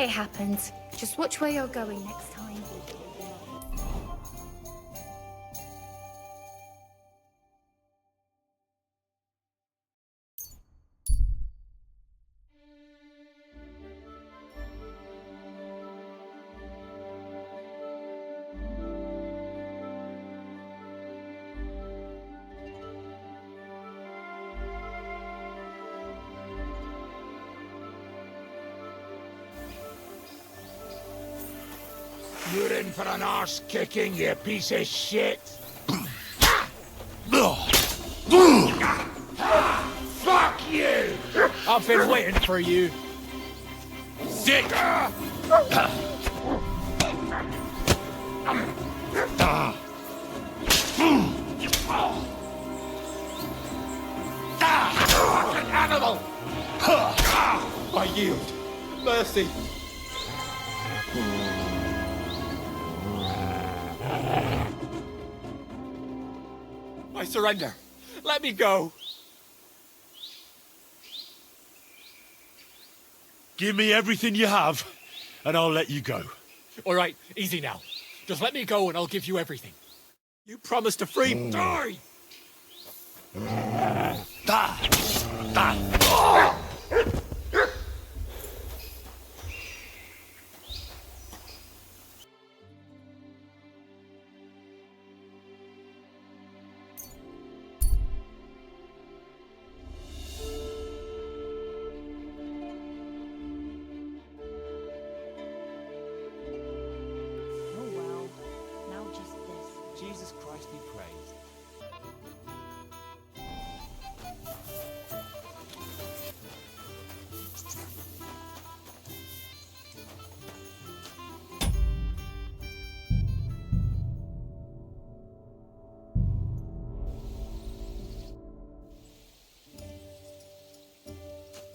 It happens. Just watch where you're going next time. You're in for an arse kicking, you piece of shit! Fuck you! I've been waiting for you. Sick! Fucking animal! I yield. Mercy. I surrender. Let me go. Give me everything you have, and I'll let you go. All right, easy now. Just let me go and I'll give you everything. You promised to free me. Die! Jesus Christ be praised.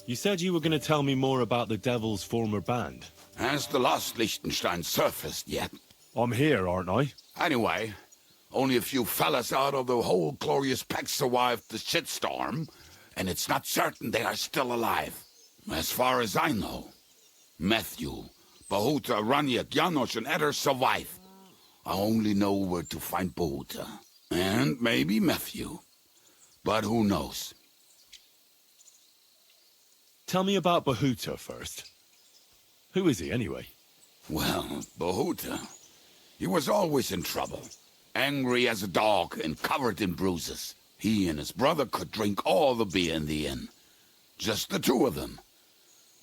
You said you were going to tell me more about the Devil's former band. Has the lost Liechtenstein surfaced yet? I'm here, aren't I? Anyway, only a few fellas out of the whole glorious pack survived the shitstorm, and it's not certain they are still alive. As far as I know, Matthew, Bahuta, Raniak, Janosch, and Eder survive. I only know where to find Bahuta. And maybe Matthew. But who knows? Tell me about Bahuta first. Who is he, anyway? Well, Bahuta, he was always in trouble. Angry as a dog and covered in bruises. He and his brother could drink all the beer in the inn. Just the two of them.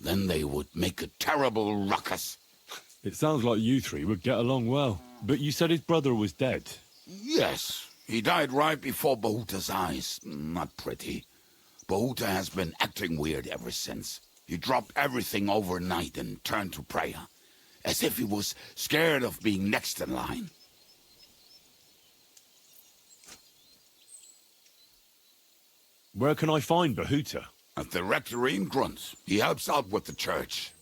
Then they would make a terrible ruckus. It sounds like you three would get along well. But you said his brother was dead. Yes, he died right before Bahuta's eyes. Not pretty. Bahuta has been acting weird ever since. He dropped everything overnight and turned to prayer. As if he was scared of being next in line. Where can I find Bahuta? At the rectory in Grunt. He helps out with the church.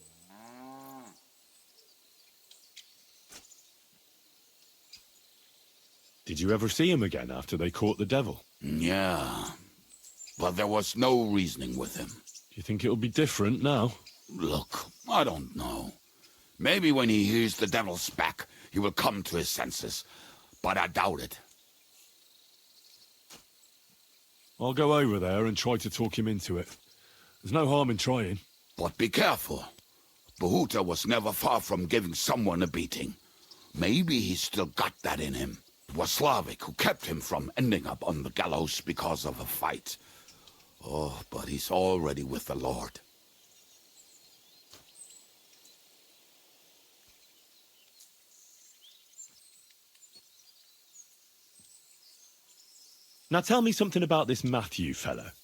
Did you ever see him again after they caught the devil? Yeah. But there was no reasoning with him. Do you think it'll be different now? Look, I don't know. Maybe when he hears the devil's back, he will come to his senses. But I doubt it. I'll go over there and try to talk him into it. There's no harm in trying. But be careful. Bahuta was never far from giving someone a beating. Maybe he's still got that in him. It was Slavic who kept him from ending up on the gallows because of a fight. Oh, but he's already with the Lord. Now tell me something about this Matthew fella.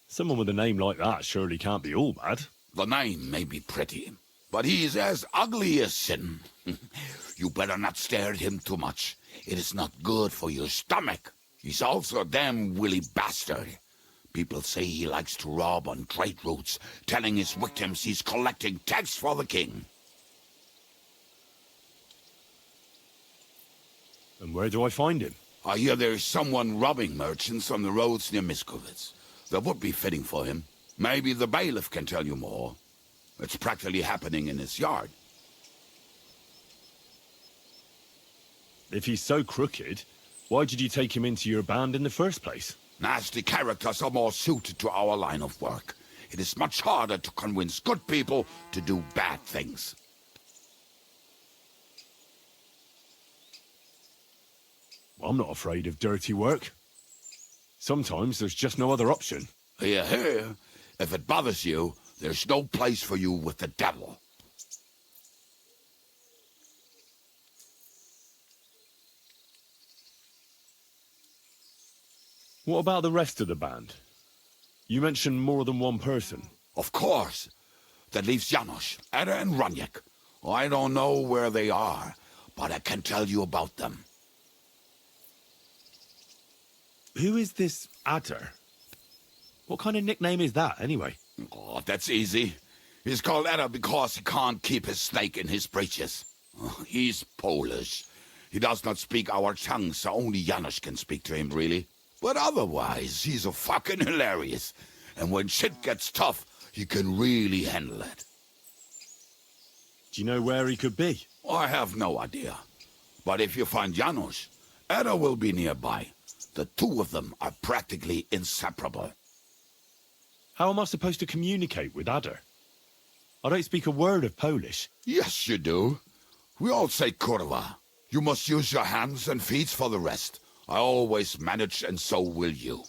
Someone with a name like that surely can't be all bad. The name may be pretty, but he's as ugly as sin. You better not stare at him too much. It is not good for your stomach. He's also a damn willy bastard. People say he likes to rob on trade routes, telling his victims he's collecting tax for the king. And where do I find him? I hear there's someone robbing merchants on the roads near Miskovitz. That would be fitting for him. Maybe the bailiff can tell you more. It's practically happening in his yard. If he's so crooked, why did you take him into your band in the first place? Nasty characters are more suited to our line of work. It is much harder to convince good people to do bad things. I'm not afraid of dirty work. Sometimes there's just no other option. Hear, hear. If it bothers you, there's no place for you with the devil. What about the rest of the band? You mentioned more than one person. Of course. That leaves Janos, Ada and Raniek. I don't know where they are, but I can tell you about them. Who is this Adder? What kind of nickname is that, anyway? Oh, that's easy. He's called Ada because he can't keep his snake in his breeches. He's Polish. He does not speak our tongue, so only Janos can speak to him, really. But otherwise, he's a fucking hilarious. And when shit gets tough, he can really handle it. Do you know where he could be? I have no idea. But if you find Janos, Ada will be nearby. The two of them are practically inseparable. How am I supposed to communicate with Adder? I don't speak a word of Polish. Yes, you do. We all say kurwa. You must use your hands and feet for the rest. I always manage, and so will you.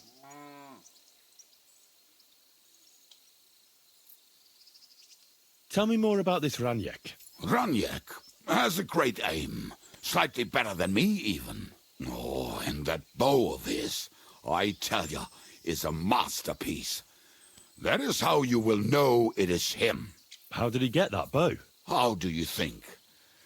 Tell me more about this Raniek. Raniek has a great aim. Slightly better than me, even. Oh, and that bow of his, I tell ya, is a masterpiece. That is how you will know it is him. How did he get that bow? How do you think?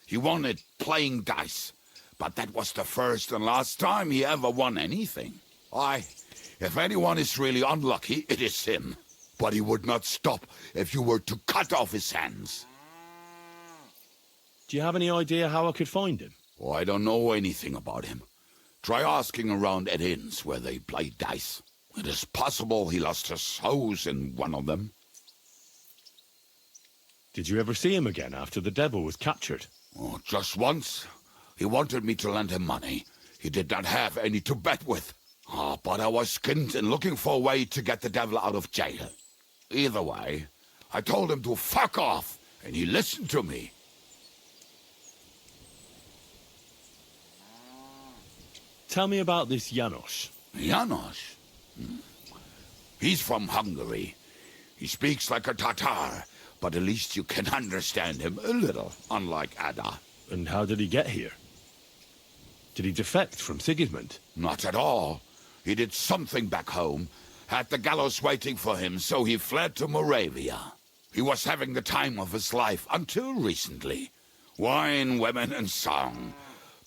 He won it playing dice. But that was the first and last time he ever won anything. If anyone is really unlucky, it is him. But he would not stop if you were to cut off his hands. Do you have any idea how I could find him? Oh, I don't know anything about him. Try asking around at inns where they play dice. It is possible he lost his hose in one of them. Did you ever see him again after the devil was captured? Oh, just once. He wanted me to lend him money. He did not have any to bet with. But I was skinned and looking for a way to get the devil out of jail. Either way, I told him to fuck off, and he listened to me. Tell me about this Janos. Janos? He's from Hungary. He speaks like a Tatar, but at least you can understand him a little, unlike Ada. And how did he get here? Did he defect from Sigismund? Not at all. He did something back home, had the gallows waiting for him, so he fled to Moravia. He was having the time of his life until recently. Wine, women, and song.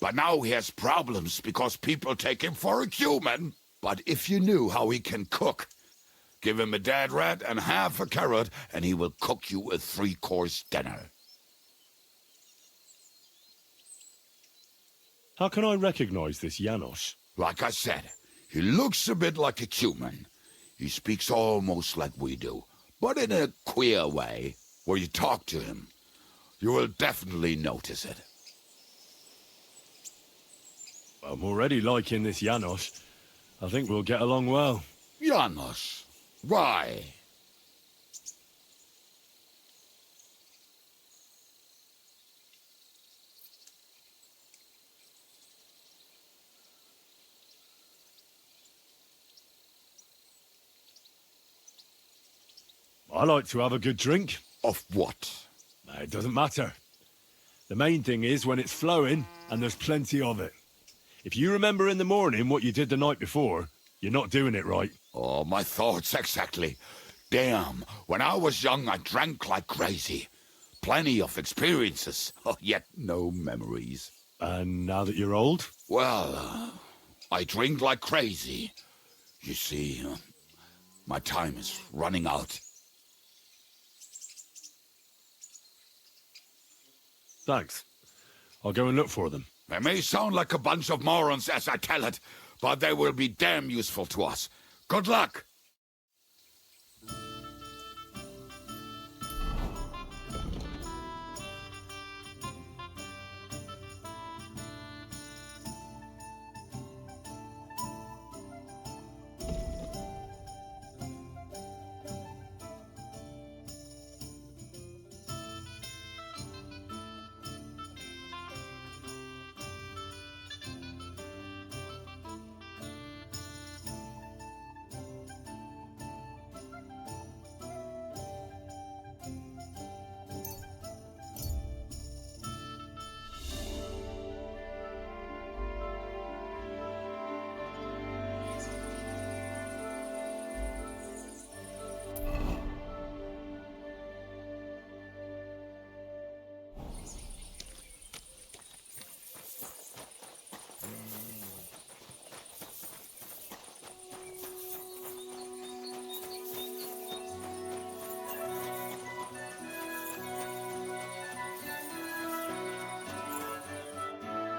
But now he has problems because people take him for a human. But if you knew how he can cook, give him a dead rat and half a carrot, and he will cook you a 3-course dinner. How can I recognize this Janos? Like I said, he looks a bit like a human. He speaks almost like we do, but in a queer way. Where you talk to him, you will definitely notice it. I'm already liking this Janos. I think we'll get along well. Janos, why? I like to have a good drink. Of what? It doesn't matter. The main thing is when it's flowing and there's plenty of it. If you remember in the morning what you did the night before, you're not doing it right. Oh, my thoughts exactly. Damn, when I was young, I drank like crazy. Plenty of experiences, yet no memories. And now that you're old? Well, I drink like crazy. You see, my time is running out. Thanks. I'll go and look for them. They may sound like a bunch of morons as I tell it, but they will be damn useful to us. Good luck!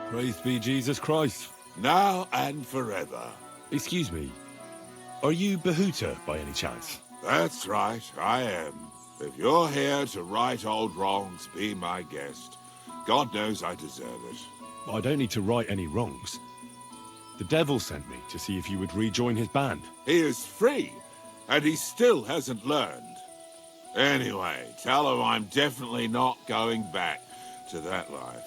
Praise be Jesus Christ. Now and forever. Excuse me, are you Bahuta by any chance? That's right, I am. If you're here to right old wrongs, be my guest. God knows I deserve it. I don't need to right any wrongs. The devil sent me to see if you would rejoin his band. He is free, and he still hasn't learned. Anyway, tell him I'm definitely not going back to that life.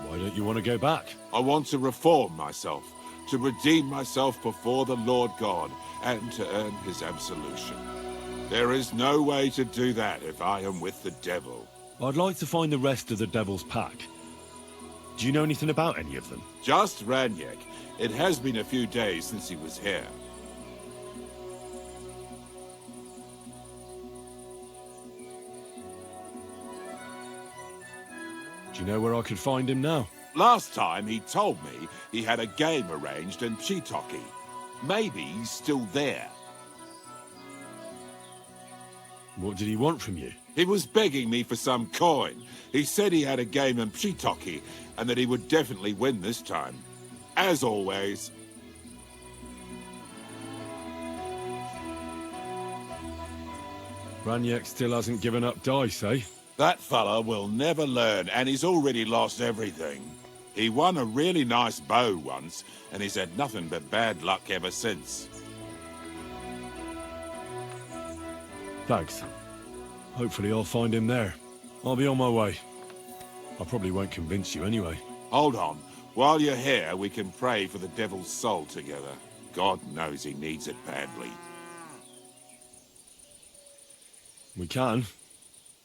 Why don't you want to go back? I want to reform myself, to redeem myself before the Lord God, and to earn his absolution. There is no way to do that if I am with the devil. I'd like to find the rest of the devil's pack. Do you know anything about any of them? Just Ranyek. It has been a few days since he was here. Do you know where I could find him now? Last time he told me he had a game arranged in Chitoki. Maybe he's still there. What did he want from you? He was begging me for some coin. He said he had a game in Chitoki and that he would definitely win this time. As always. Ranyek still hasn't given up dice, eh? That fella will never learn, and he's already lost everything. He won a really nice bow once, and he's had nothing but bad luck ever since. Thanks. Hopefully I'll find him there. I'll be on my way. I probably won't convince you anyway. Hold on. While you're here, we can pray for the devil's soul together. God knows he needs it badly. We can.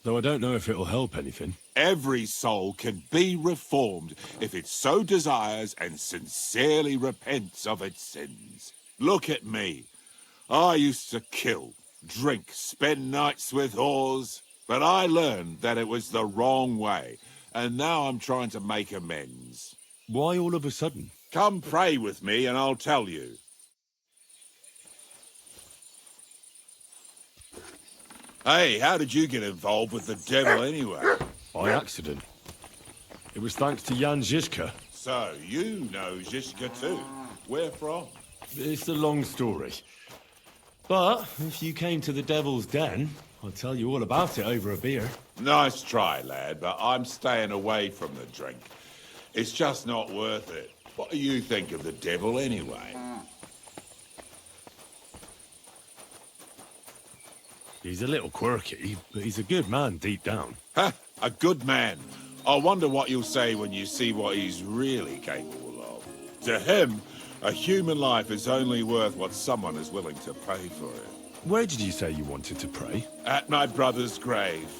Though I don't know if it'll help anything. Every soul can be reformed if it so desires and sincerely repents of its sins. Look at me. I used to kill, drink, spend nights with whores, but I learned that it was the wrong way, and now I'm trying to make amends. Why all of a sudden? Come pray with me and I'll tell you. Hey, how did you get involved with the devil anyway? By accident. It was thanks to Jan Žižka. So, you know Žižka too. Where from? It's a long story. But if you came to the Devil's Den, I'll tell you all about it over a beer. Nice try, lad, but I'm staying away from the drink. It's just not worth it. What do you think of the devil anyway? He's a little quirky, but he's a good man deep down. Ha! A good man. I wonder what you'll say when you see what he's really capable of. To him, a human life is only worth what someone is willing to pay for it. Where did you say you wanted to pray? At my brother's grave.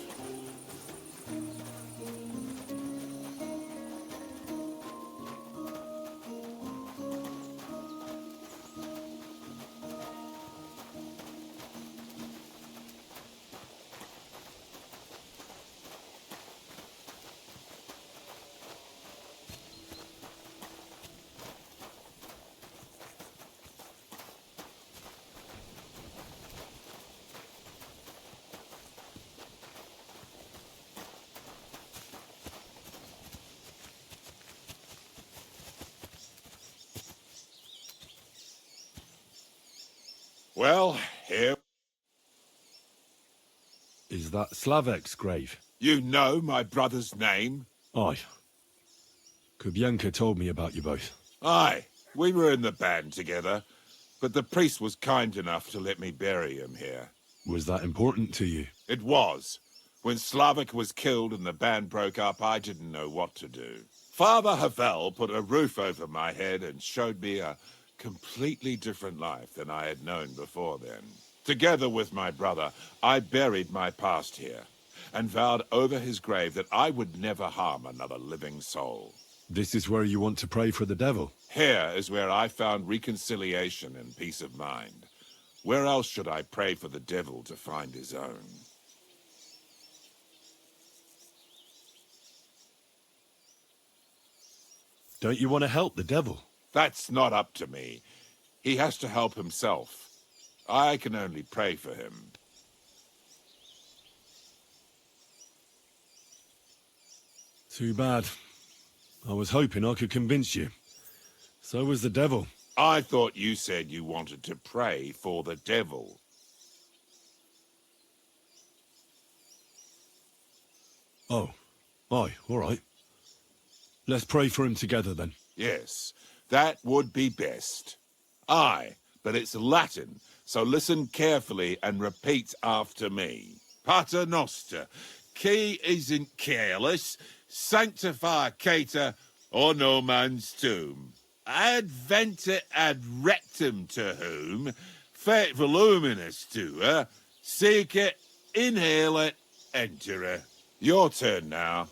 Well, here... Is that Slavek's grave? You know my brother's name? Aye. Kubienka told me about you both. Aye, we were in the band together, but the priest was kind enough to let me bury him here. Was that important to you? It was. When Slavek was killed and the band broke up, I didn't know what to do. Father Havel put a roof over my head and showed me a completely different life than I had known before then. Together with my brother, I buried my past here and vowed over his grave that I would never harm another living soul. This is where you want to pray for the devil? Here is where I found reconciliation and peace of mind. Where else should I pray for the devil to find his own? Don't you want to help the devil? That's not up to me. He has to help himself. I can only pray for him. Too bad. I was hoping I could convince you. So was the devil. I thought you said you wanted to pray for the devil. Oh. Aye, all right. Let's pray for him together, then. Yes, that would be best. Aye, but it's Latin, so listen carefully and repeat after me. Pater Noster, qui isn't careless, sanctify cater, or no man's tomb. Adventure ad rectum to whom, fate voluminous to her, seek it, inhale it, enter her. Your turn now.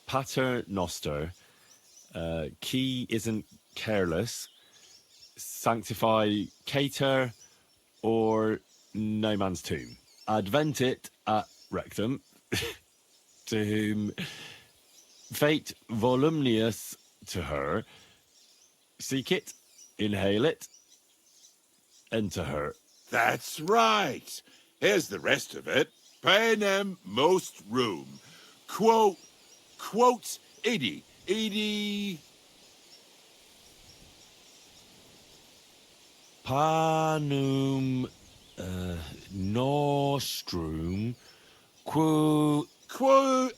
Pater Noster, qui isn't careless, sanctify cater, or no man's tomb. Adventit at rectum, to whom fate voluminous to her, seek it, inhale it, enter her. That's right. Here's the rest of it. Panem most room. Quote idi. Panum nostrum Quote,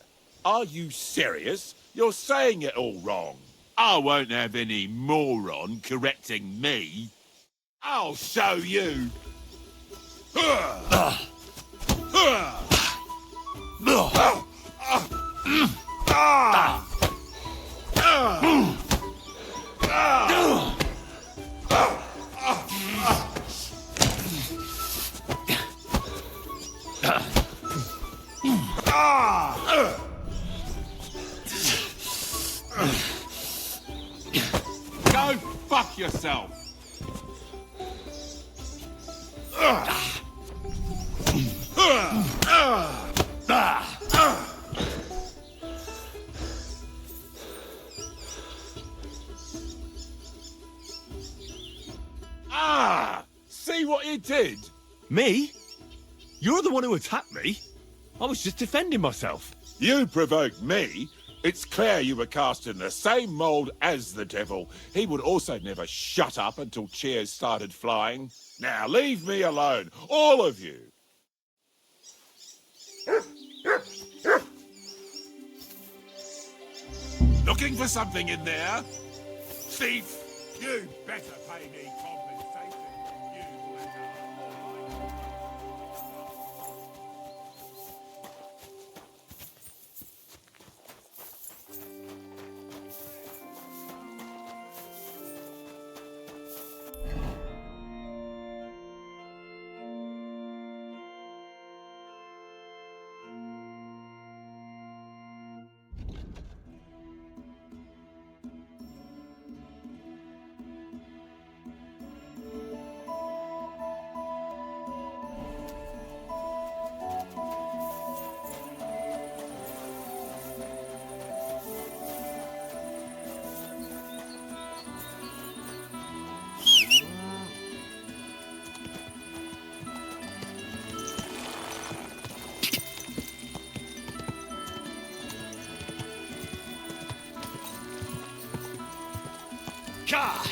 are you serious? You're saying it all wrong. I won't have any moron correcting me. I'll show you. Go fuck yourself. See what you did? Me? You're the one who attacked me. I was just defending myself. You provoked me. It's clear you were cast in the same mould as the devil. He would also never shut up until cheers started flying. Now leave me alone, all of you. Looking for something in there? Thief, you better pay me compensation. You Ka!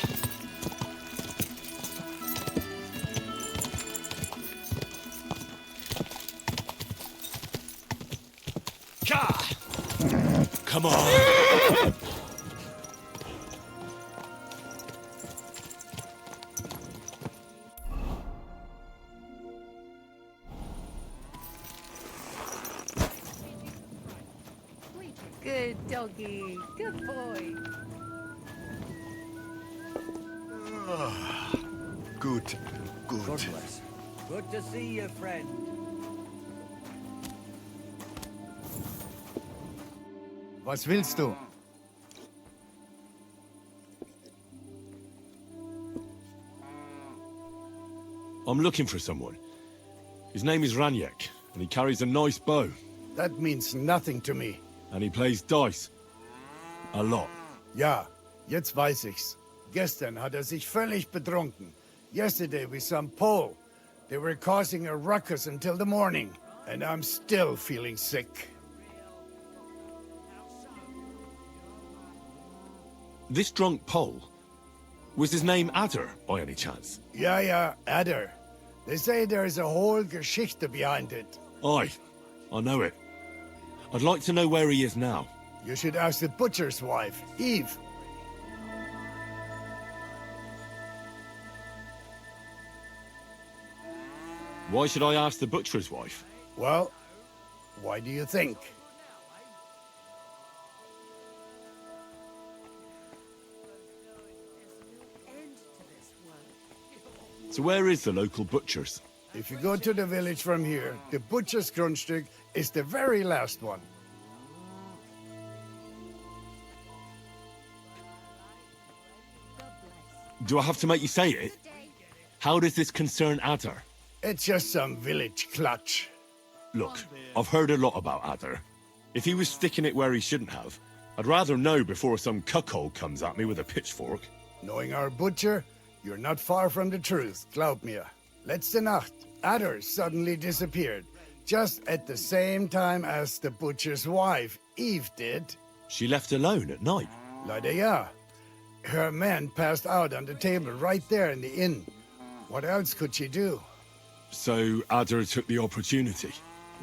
Ka! Come on! Good doggy. Good boy. Good. God bless. Good to see you, friend. Was willst du? I'm looking for someone. His name is Raniek, and he carries a nice bow. That means nothing to me. And he plays dice. A lot. Ja, jetzt weiß ich's. Gestern hat er sich völlig betrunken. Yesterday with some Pole. They were causing a ruckus until the morning, and I'm still feeling sick. This drunk Pole, was his name Adder, by any chance? Yeah, Adder. They say there's a whole Geschichte behind it. Aye, I know it. I'd like to know where he is now. You should ask the butcher's wife, Eve. Why should I ask the butcher's wife? Well, why do you think? So where is the local butcher's? If you go to the village from here, the butcher's Grundstück is the very last one. Do I have to make you say it? How does this concern Adder? It's just some village clutch. Look, I've heard a lot about Adder. If he was sticking it where he shouldn't have, I'd rather know before some cuckold comes at me with a pitchfork. Knowing our butcher, you're not far from the truth, glaub mir. Letzte Nacht, Adder suddenly disappeared, just at the same time as the butcher's wife, Eve, did. She left alone at night. Leider ja. Her man passed out on the table right there in the inn. What else could she do? So Adder took the opportunity.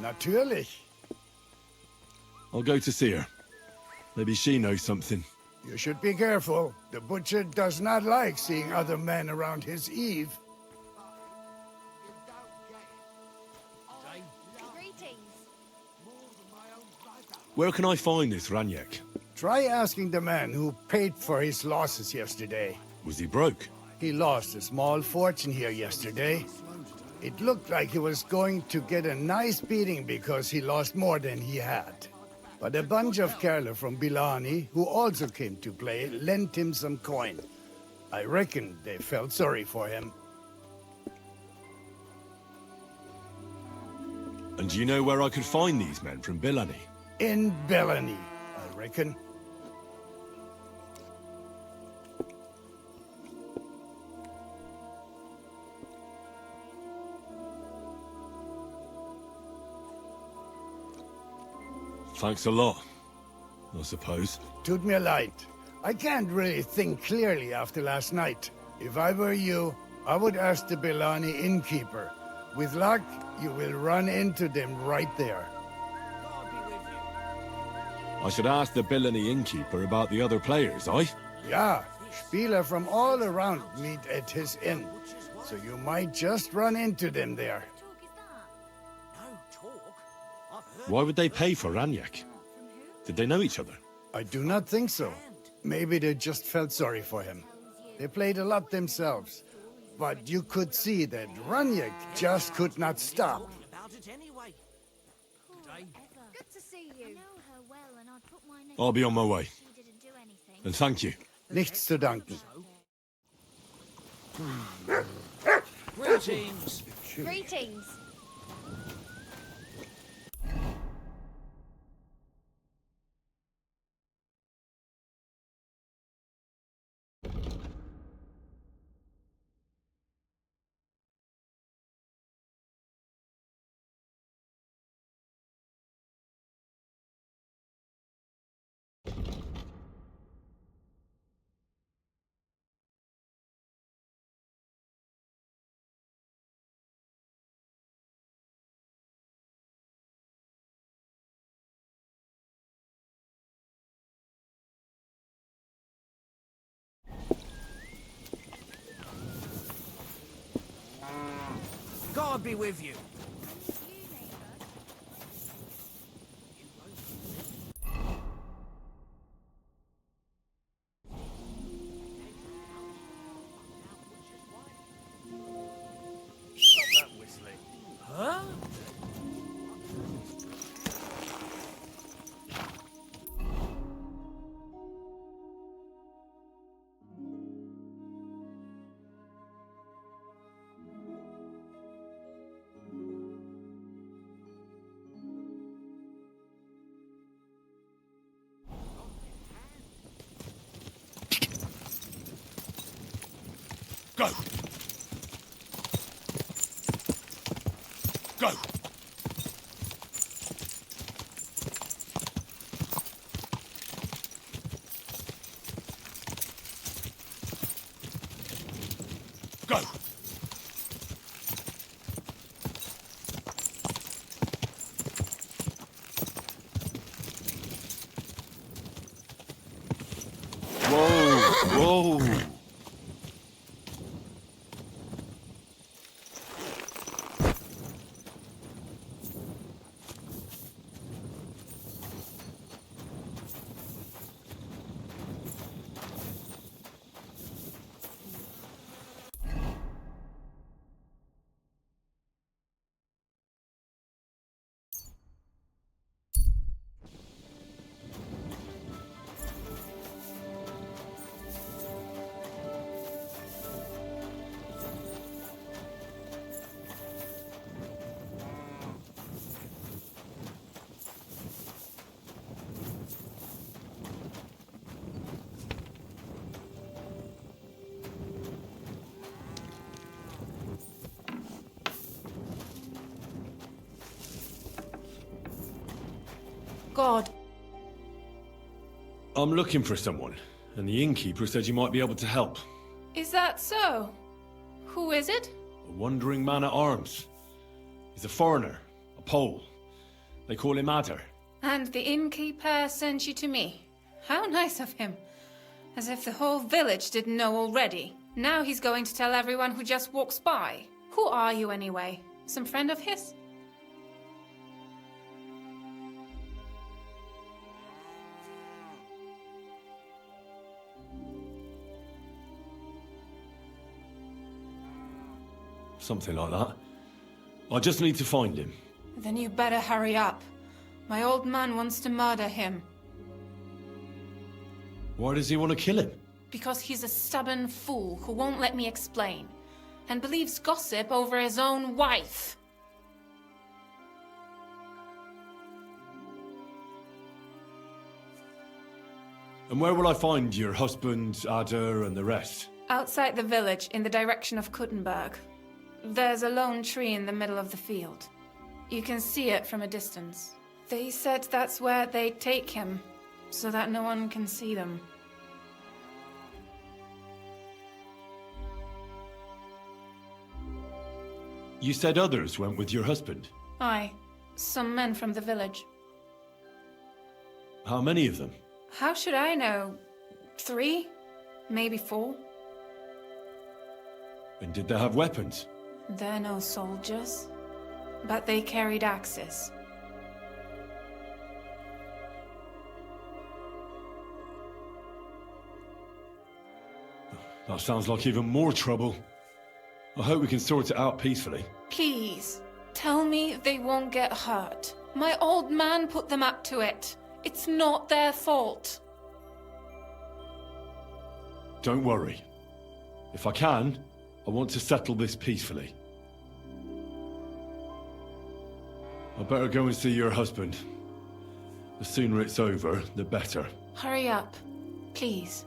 Natürlich. I'll go to see her. Maybe she knows something. You should be careful. The butcher does not like seeing other men around his Eve. Where can I find this Raniek? Try asking the man who paid for his losses yesterday. Was he broke? He lost a small fortune here yesterday. It looked like he was going to get a nice beating because he lost more than he had. But a bunch of Kerle from Bilani, who also came to play, lent him some coin. I reckon they felt sorry for him. And do you know where I could find these men from Bilani? In Bellany, I reckon. Thanks a lot, I suppose. Tut mir leid. I can't really think clearly after last night. If I were you, I would ask the Bellani innkeeper. With luck, you will run into them right there. I should ask the Bilani innkeeper about the other players, aye? Yeah, Spieler from all around meet at his inn. So you might just run into them there. Why would they pay for Raniek? Did they know each other? I do not think so. Maybe they just felt sorry for him. They played a lot themselves. But you could see that Raniek just could not stop. Good to see you. I'll be on my way. And thank you. Nichts zu danken. Greetings. Greetings. God be with you. Stop that whistling. Huh? Go! Go! Go! Whoa! Whoa! God, I'm looking for someone, and the innkeeper said you might be able to help. is that so? Who is it? A wandering man-at-arms. He's a foreigner, a Pole. They call him Adder. And the innkeeper sent you to me. How nice of him. As if the whole village didn't know already. Now he's going to tell everyone who just walks by. Who are you anyway? Some friend of his? Something like that. I just need to find him. Then you better hurry up. My old man wants to murder him. Why does he want to kill him? Because he's a stubborn fool who won't let me explain. And believes gossip over his own wife. And where will I find your husband, Adder, and the rest? Outside the village, in the direction of Kuttenberg. There's a lone tree in the middle of the field. You can see it from a distance. They said that's where they'd take him, so that no one can see them. You said others went with your husband. Aye, some men from the village. How many of them? How should I know? 3? Maybe 4? And did they have weapons? They're no soldiers, but they carried axes. That sounds like even more trouble. I hope we can sort it out peacefully. Please, tell me they won't get hurt. My old man put them up to it. It's not their fault. Don't worry. If I can, I want to settle this peacefully. I better go and see your husband. The sooner it's over, the better. Hurry up, please.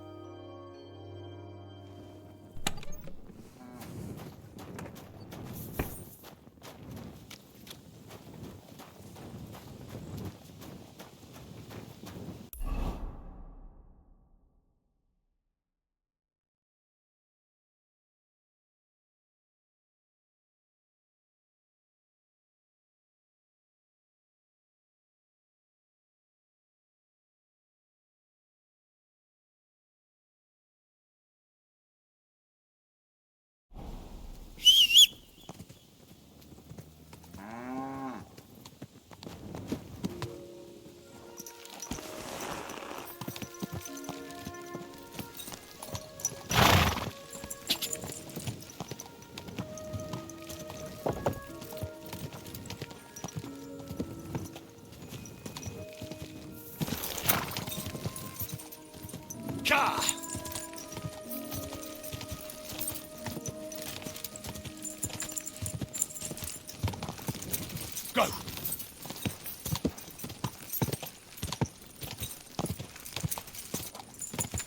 Ka! Go!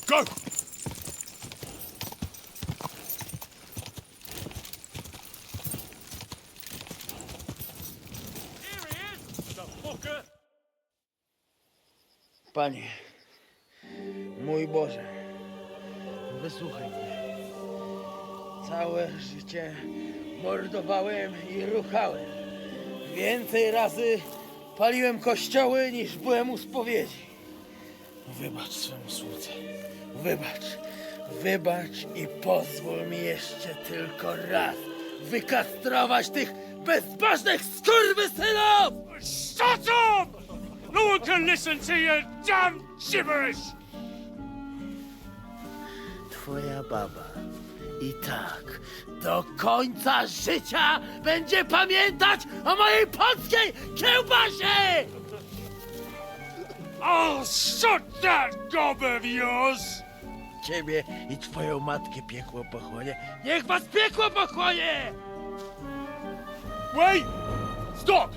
Go! Panie, mój Boże, wysłuchaj mnie. Całe życie mordowałem i ruchałem. Więcej razy paliłem kościoły, niż byłem u spowiedzi. Wybacz swemu słudze. Wybacz i pozwól mi jeszcze tylko raz wykastrować tych bezbożnych skurwysynów! Shut up! No one can listen to your damn gibberish! Twoja baba i tak do końca życia będzie pamiętać o mojej polskiej kiełbasie! I'll shut that gob of yours! Ciebie i twoją matkę piekło pochłonie. Niech was piekło pochłonie! Wait! Stop!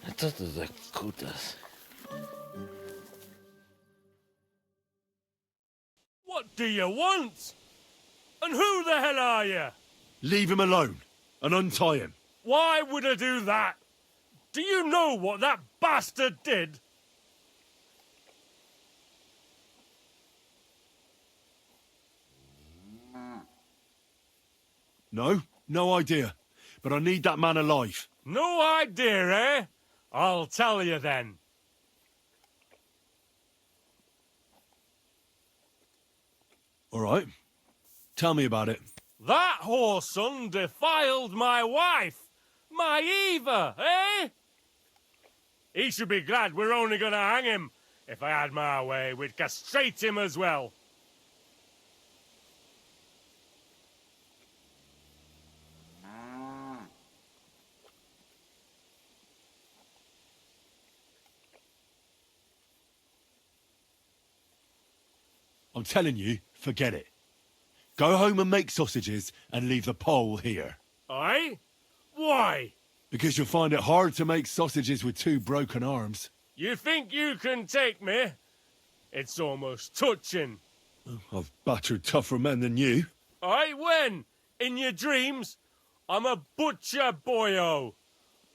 A co to za kutas? What do you want? And who the hell are you? Leave him alone and untie him. Why would I do that? Do you know what that bastard did? No idea. But I need that man alive. No idea, eh? I'll tell you then. All right. Tell me about it. That whoreson defiled my wife. My Eva, eh? He should be glad we're only gonna hang him. If I had my way, we'd castrate him as well. I'm telling you, forget it. Go home and make sausages and leave the pole here. Aye? Why? Because you'll find it hard to make sausages with two broken arms. You think you can take me? It's almost touching. I've battered tougher men than you. Aye, when? In your dreams? I'm a butcher, boyo.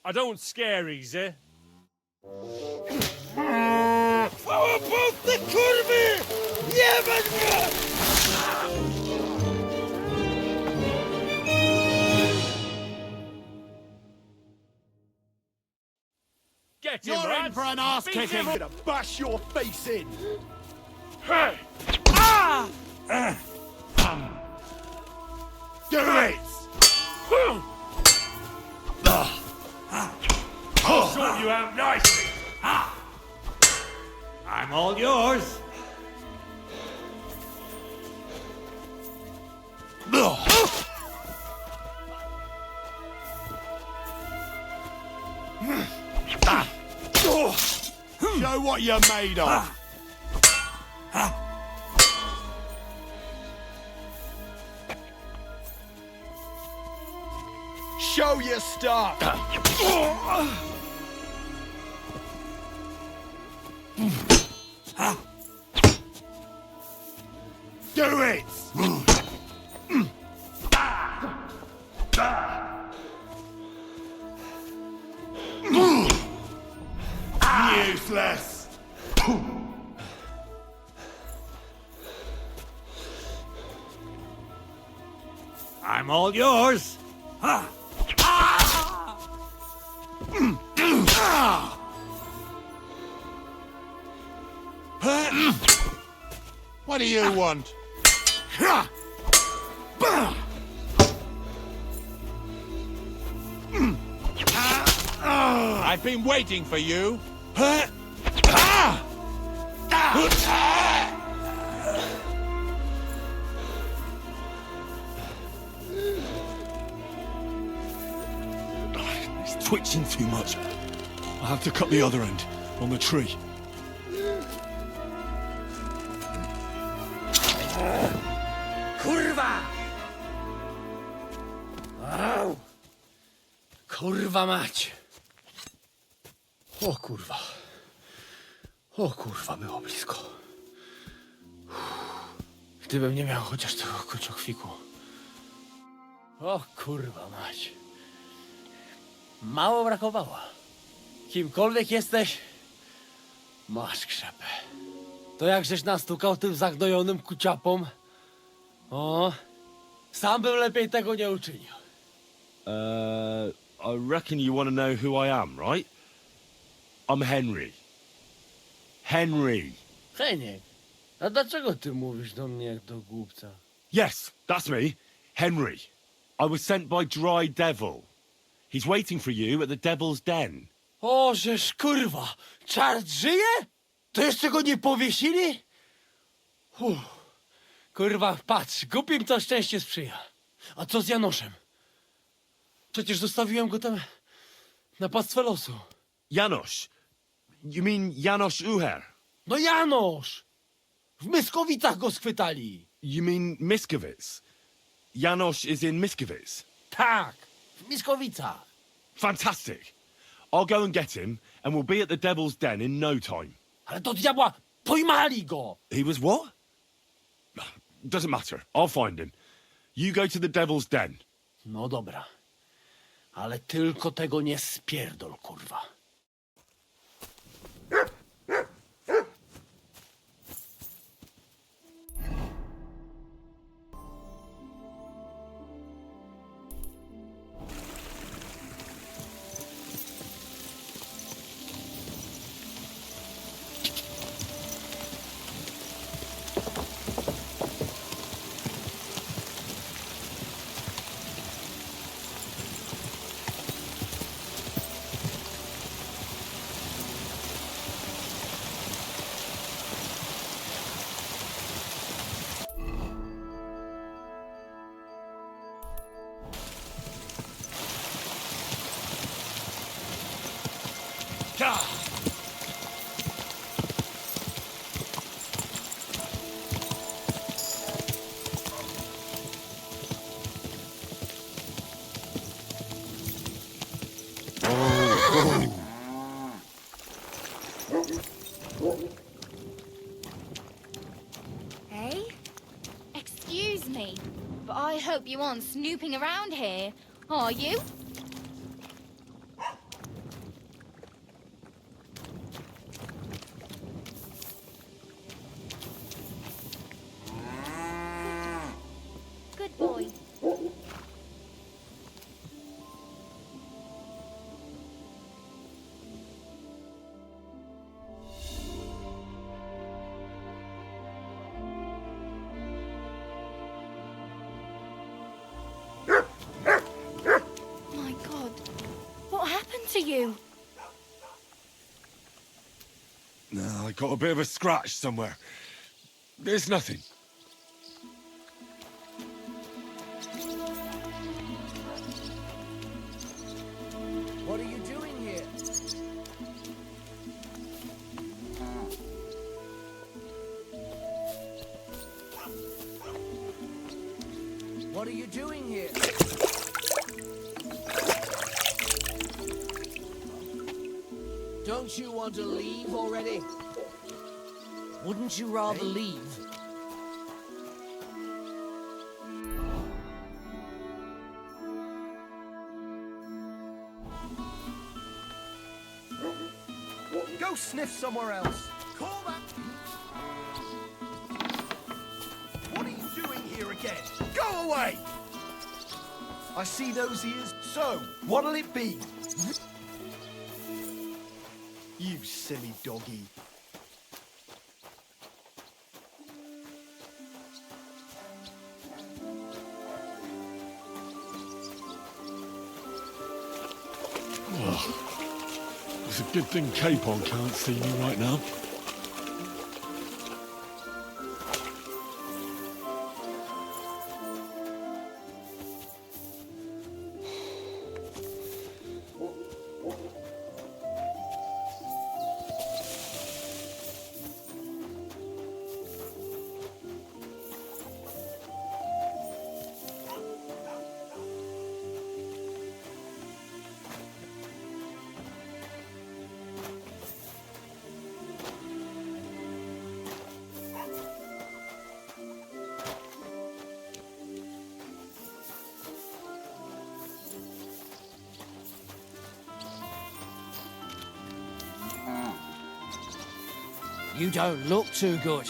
I don't scare easy. Chwała Polsce, kurwy! Jebać mnie! Get him, You're in for an ass kicking. I'm gonna bash your face in. Hey! Ah! Do it! I'll sort you out nicely. I'm all yours. Show what you're made of. Show your stuff. Do it. Useless. I'm all yours. What do you want? I've been waiting for you. It's twitching too much. I'll have to cut the other end on the tree. Kurwa! Au! Kurwa mać! O kurwa. O kurwa, było blisko. Gdybym nie miał chociaż tego kurczokwiku. O kurwa mać. Mało brakowało. Kimkolwiek jesteś, masz krzepę. To jak żeś nastukał tym zagnojonym kuciapom? O, sam bym lepiej tego nie uczynił. I reckon you want to know who I am, right? I'm Henry. Henry. Heniek, a dlaczego ty mówisz do mnie jak do głupca? Yes, that's me. Henry. I was sent by Dry Devil. He's waiting for you at the Devil's Den. O, żeż kurwa, czart żyje? To jeszcze go nie powiesili? Kurwa, patrz, głupim to szczęście sprzyja. A co z Janoszem? Przecież zostawiłem go tam na pastwę losu. Janosz. You mean Janosz Uher? No Janosz! W Myskowicach go schwytali. You mean Miskovic? Janosz is in Miskovic. Tak, w Myskowicach. Fantastic. I'll go and get him, and we'll be at the Devil's Den in no time. Ale do diabła, pojmali go! He was what? Doesn't matter. I'll find him. You go to the Devil's Den. No dobra, ale tylko tego nie spierdol, kurwa. Hey? Excuse me, but I hope you aren't snooping around here, are you? Good boy. My God, what happened to you? No, I got a bit of a scratch somewhere. There's nothing. What are you doing here? What are you doing here? Don't you want to leave already? Wouldn't you rather leave? Go sniff somewhere else. Call that. What are you doing here again? Go away! I see those ears. So, what'll it be? You silly doggy. It's a good thing Capon can't see me right now. You don't look too good.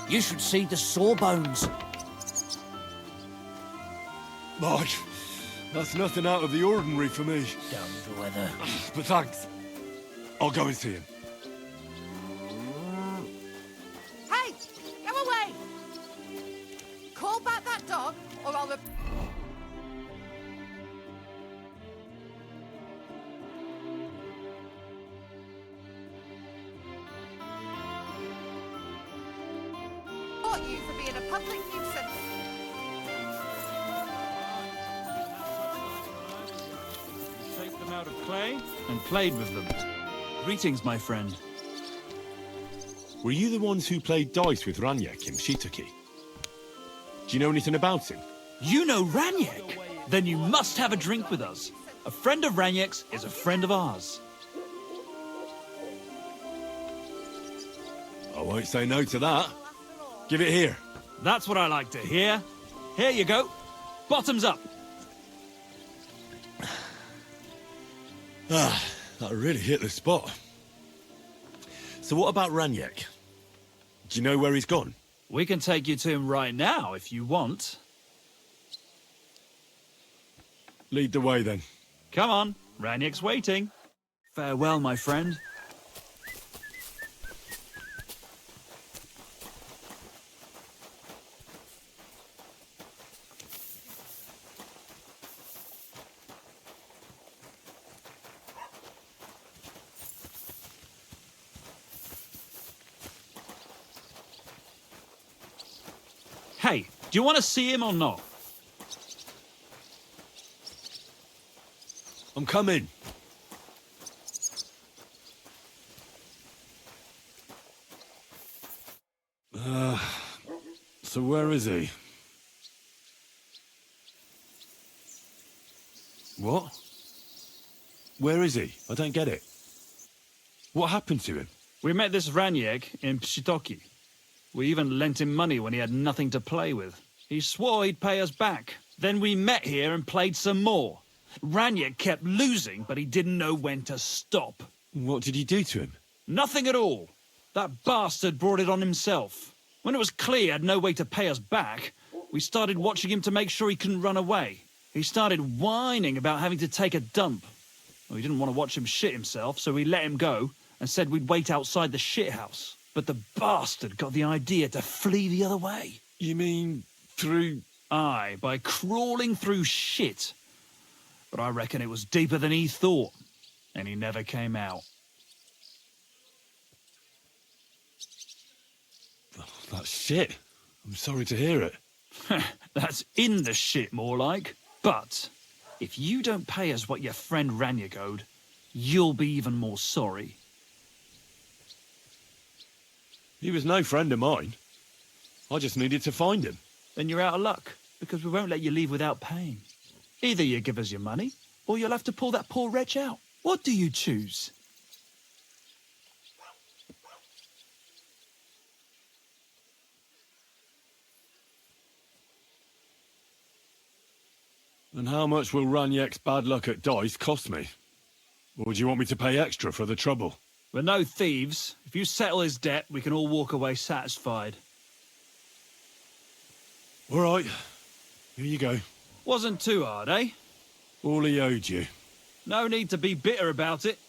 You should see the sawbones. Mark, that's nothing out of the ordinary for me. Don't bother. But thanks. I'll go and see him. Hey! Go away! Call back that dog, or I'll... report you for being a public nuisance. Shaped them out of clay and played with them. Greetings, my friend. Were you the ones who played dice with Raniek in Shitaki? Do you know anything about him? You know Raniek? Then you must have a drink with us. A friend of Raniek's is a friend of ours. I won't say no to that. Give it here. That's what I like to hear. Here you go. Bottoms up. Ah, that really hit the spot. So what about Raniek? Do you know where he's gone? We can take you to him right now if you want. Lead the way then. Come on, Raniek's waiting. Farewell, my friend. Hey, do you want to see him or not? I'm coming. So where is he? What? Where is he? I don't get it. What happened to him? We met this Raniek in Pshitoki. We even lent him money when he had nothing to play with. He swore he'd pay us back. Then we met here and played some more. Raniek kept losing, but he didn't know when to stop. What did you do to him? Nothing at all. That bastard brought it on himself. When it was clear he had no way to pay us back, we started watching him to make sure he couldn't run away. He started whining about having to take a dump. We didn't want to watch him shit himself, so we let him go and said we'd wait outside the shithouse. But the bastard got the idea to flee the other way. You mean through... Aye, by crawling through shit. But I reckon it was deeper than he thought, and he never came out. Oh, that's shit. I'm sorry to hear it. That's in the shit, more like. But if you don't pay us what your friend Raniek owed, you'll be even more sorry. He was no friend of mine. I just needed to find him. Then you're out of luck, because we won't let you leave without paying. Either you give us your money, or you'll have to pull that poor wretch out. What do you choose? And how much will Raniek's bad luck at dice cost me? Or do you want me to pay extra for the trouble? We're no thieves. If you settle his debt, we can all walk away satisfied. All right. Here you go. Wasn't too hard, eh? All he owed you. No need to be bitter about it.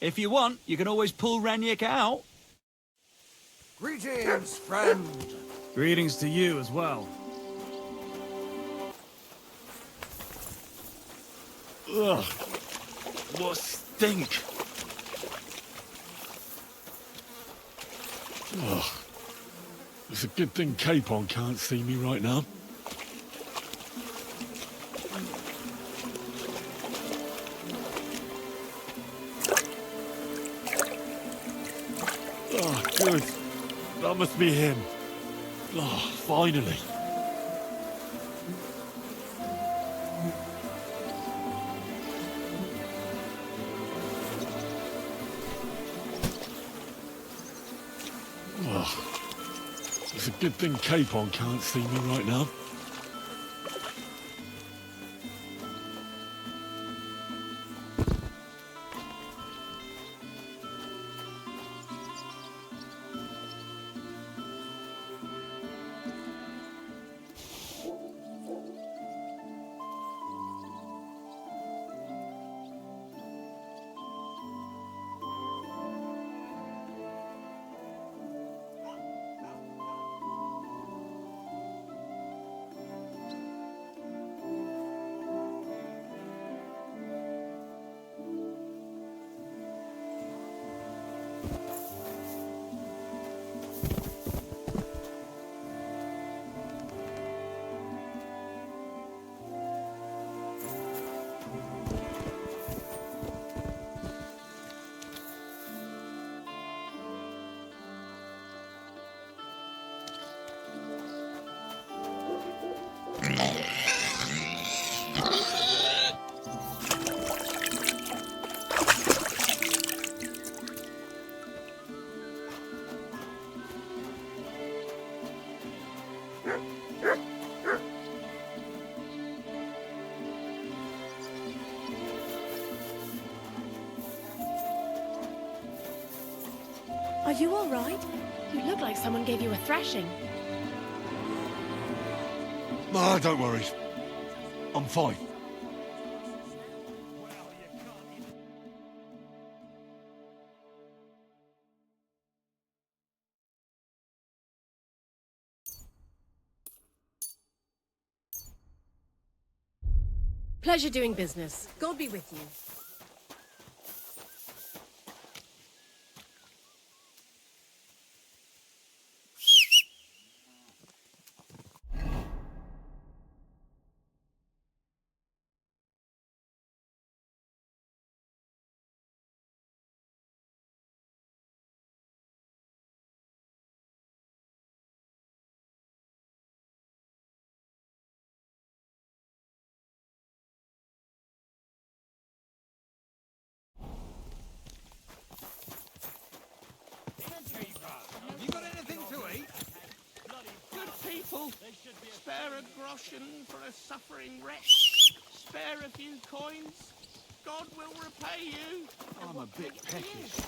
If you want, you can always pull Raniek out. Greetings, friend. Greetings to you as well. Ugh. What stink. Ugh. It's a good thing Capon can't see me right now. Oh, good. That must be him. Oh, finally. Oh, it's a good thing Capon can't see me right now. Are you all right? You look like someone gave you a thrashing. Ah, don't worry. I'm fine. Pleasure doing business. God be with you. You got anything to eat? Good people, spare a groschen for a suffering wretch. Spare a few coins. God will repay you. I'm a bit peckish.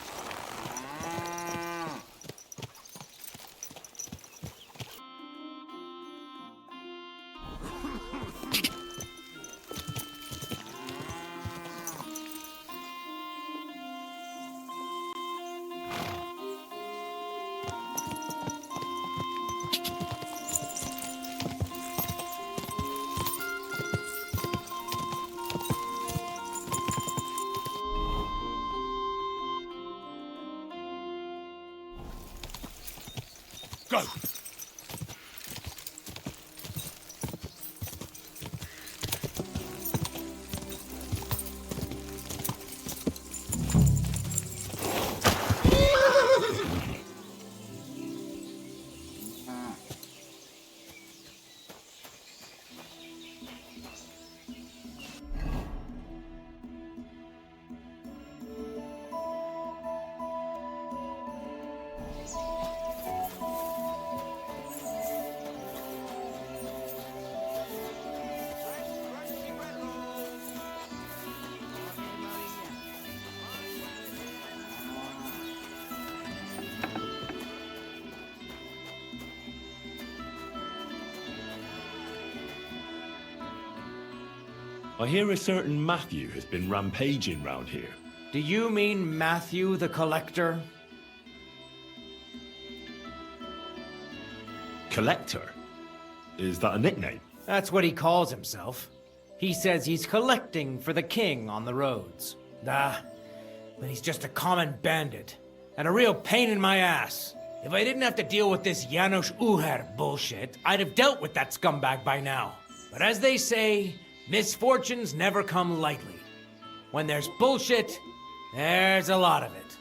Go! I hear a certain Matthew has been rampaging round here. Do you mean Matthew the Collector? Collector? Is that a nickname? That's what he calls himself. He says he's collecting for the king on the roads. But he's just a common bandit. And a real pain in my ass. If I didn't have to deal with this Janos Uher bullshit, I'd have dealt with that scumbag by now. But as they say, misfortunes never come lightly. When there's bullshit, there's a lot of it.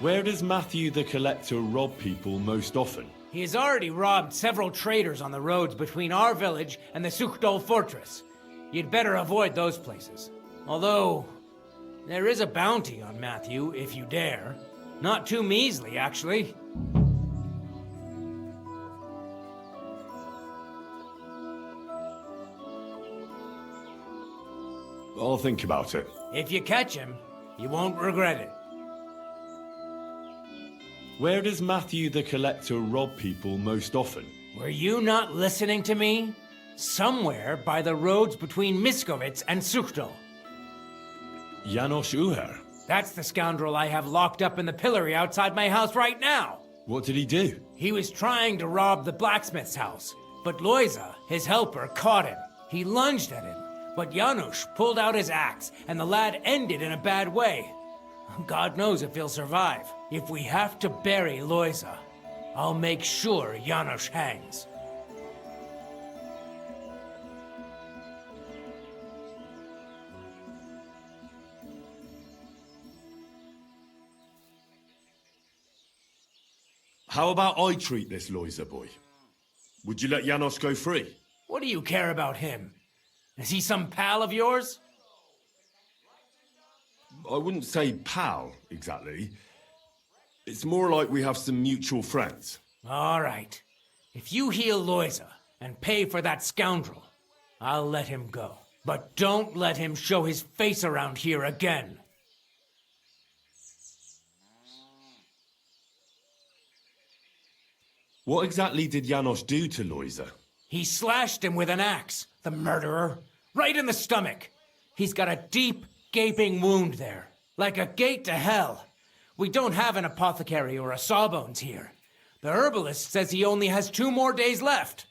Where does Matthew the Collector rob people most often? He has already robbed several traders on the roads between our village and the Sukhdol fortress. You'd better avoid those places. Although, there is a bounty on Matthew, if you dare. Not too measly, actually. I'll think about it. If you catch him, you won't regret it. Where does Matthew the Collector rob people most often? Were you not listening to me? Somewhere by the roads between Miskovitz and Sukhdol. Janos Uher? That's the scoundrel I have locked up in the pillory outside my house right now. What did he do? He was trying to rob the blacksmith's house, but Loiza, his helper, caught him. He lunged at him, but Janusz pulled out his axe, and the lad ended in a bad way. God knows if he'll survive. If we have to bury Loiza, I'll make sure Janusz hangs. How about I treat this Loiser boy? Would you let Janos go free? What do you care about him? Is he some pal of yours? I wouldn't say pal, exactly. It's more like we have some mutual friends. All right. If you heal Loiser and pay for that scoundrel, I'll let him go. But don't let him show his face around here again. What exactly did Janos do to Loiser? He slashed him with an axe, the murderer, right in the stomach. He's got a deep, gaping wound there, like a gate to hell. We don't have an apothecary or a sawbones here. The herbalist says he only has 2 more days left.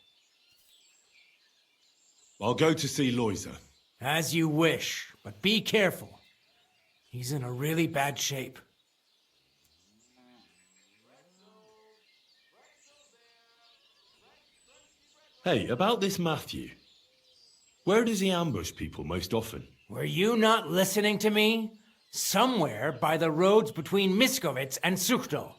I'll go to see Loiser. As you wish, but be careful. He's in a really bad shape. Hey, about this Matthew. Where does he ambush people most often? Were you not listening to me? Somewhere by the roads between Miskovitz and Suchto.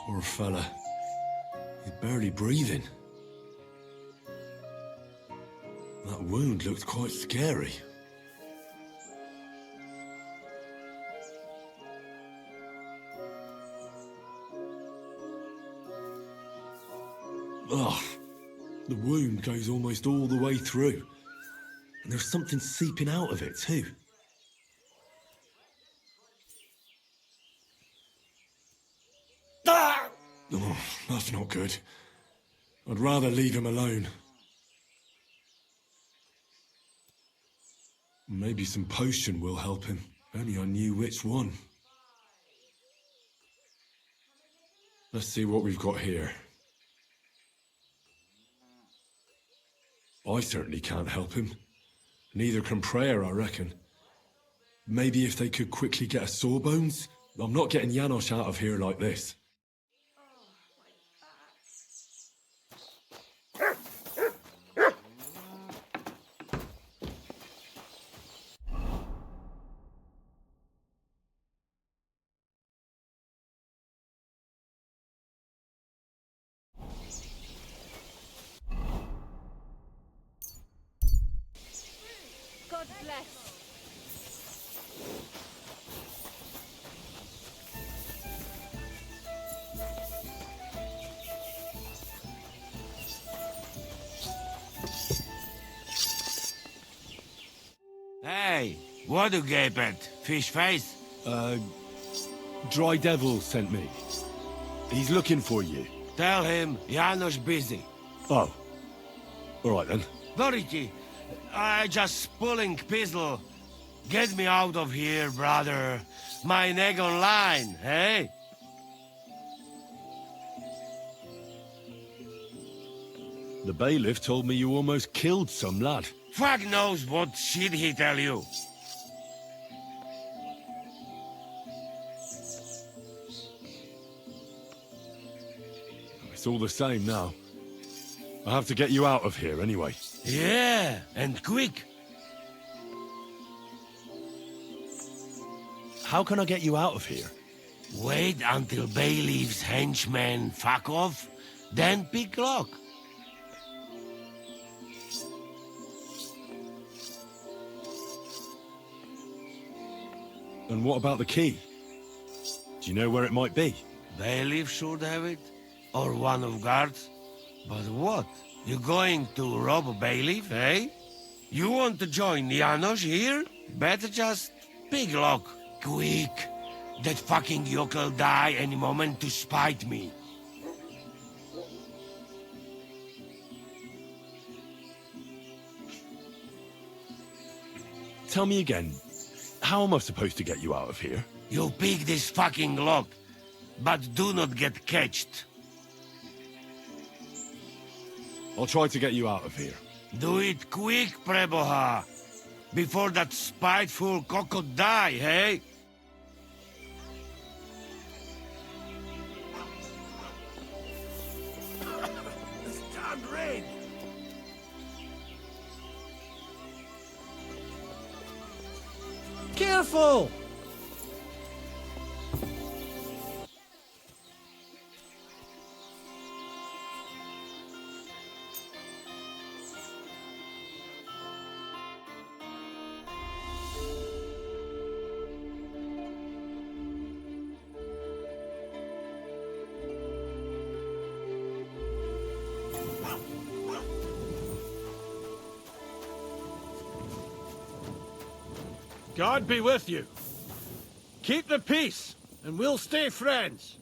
Poor fella. He's barely breathing. That wound looked quite scary. Ugh. The wound goes almost all the way through. And there's something seeping out of it, too. Ah! Oh, that's not good. I'd rather leave him alone. Maybe some potion will help him. If only I knew which one. Let's see what we've got here. I certainly can't help him. Neither can prayer, I reckon. Maybe if they could quickly get a sawbones? I'm not getting Janos out of here like this. God bless. Hey, what you gape at? Fish face? Dry Devil sent me. He's looking for you. Tell him Janos busy. Oh. All right, then. Dority, I just pulling pistol. Get me out of here, brother. My neck on line, hey? The bailiff told me you almost killed some lad. Fuck knows what shit he tell you. It's all the same now. I have to get you out of here anyway. Yeah, and quick. How can I get you out of here? Wait until bailiff's henchmen fuck off, then pick lock. And what about the key? Do you know where it might be? Bailiff should have it, or one of guards. But what? You going to rob a bailiff, eh? You want to join Janos here? Better just pick lock. Quick! That fucking yokel die any moment to spite me. Tell me again, how am I supposed to get you out of here? You pick this fucking lock, but do not get catched. I'll try to get you out of here. Do it quick, Preboha, before that spiteful cockle die, hey? It's damn rain. Careful! God be with you. Keep the peace, and we'll stay friends.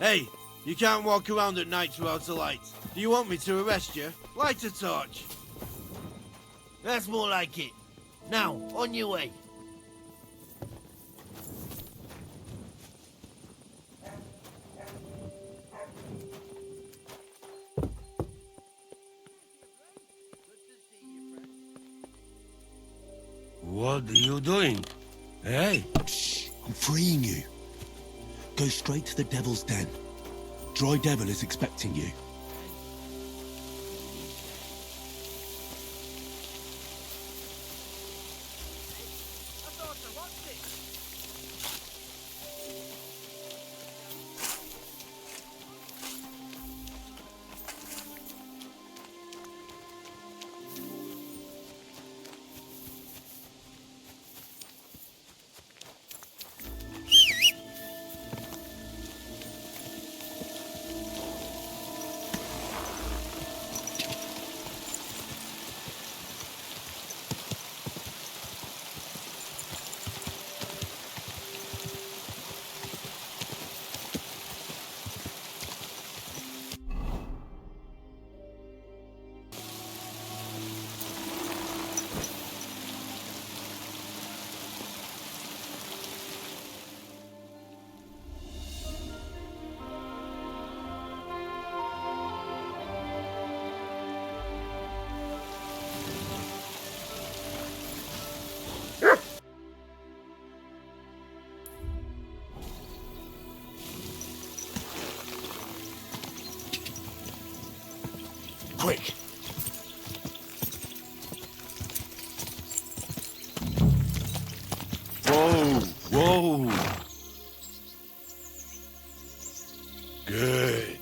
Hey, you can't walk around at night without a light. Do you want me to arrest you? Light a torch. That's more like it. Now, on your way. What are you doing? Hey? Shh, I'm freeing you. Go straight to the Devil's Den. Dry Devil is expecting you. quick. Whoa, whoa. Good.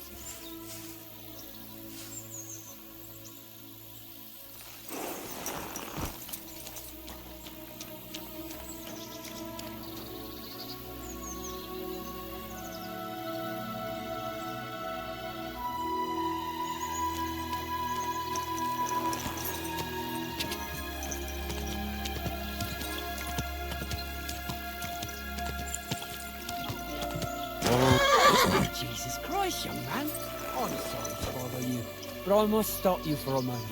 Jesus Christ, young man. I'm sorry to bother you, but I must stop you for a moment.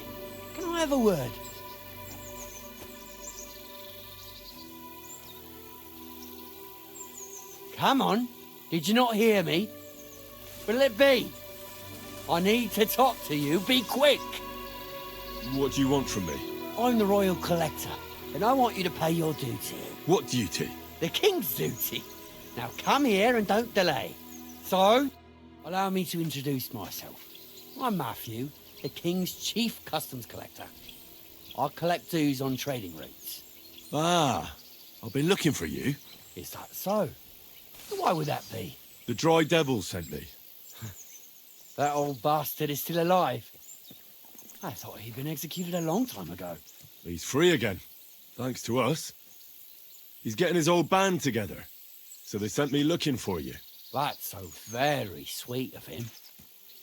Can I have a word? Come on. Did you not hear me? Will it be? I need to talk to you. Be quick. What do you want from me? I'm the Royal Collector, and I want you to pay your duty. What duty? The King's duty. Now come here and don't delay. So, allow me to introduce myself. I'm Matthew, the King's Chief Customs Collector. I collect dues on trading routes. Ah, I've been looking for you. Is that so? Why would that be? The Dry Devil sent me. That old bastard is still alive. I thought he'd been executed a long time ago. He's free again, thanks to us. He's getting his old band together, so they sent me looking for you. That's so very sweet of him.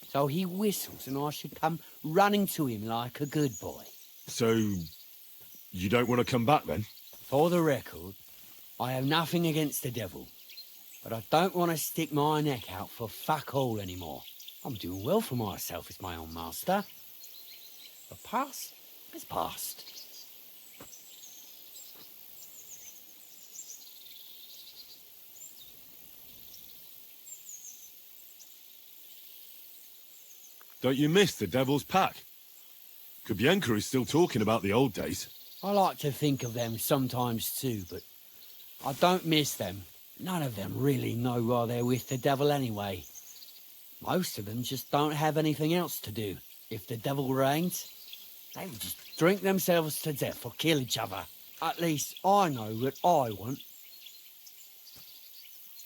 So he whistles and I should come running to him like a good boy. So, you don't want to come back then? For the record, I have nothing against the devil. But I don't want to stick my neck out for fuck all anymore. I'm doing well for myself as my own master. The past is past. Don't you miss the Devil's Pack? Kubienka is still talking about the old days. I like to think of them sometimes too, but I don't miss them. None of them really know why they're with the devil anyway. Most of them just don't have anything else to do. If the devil reigns, they would just drink themselves to death or kill each other. At least I know what I want.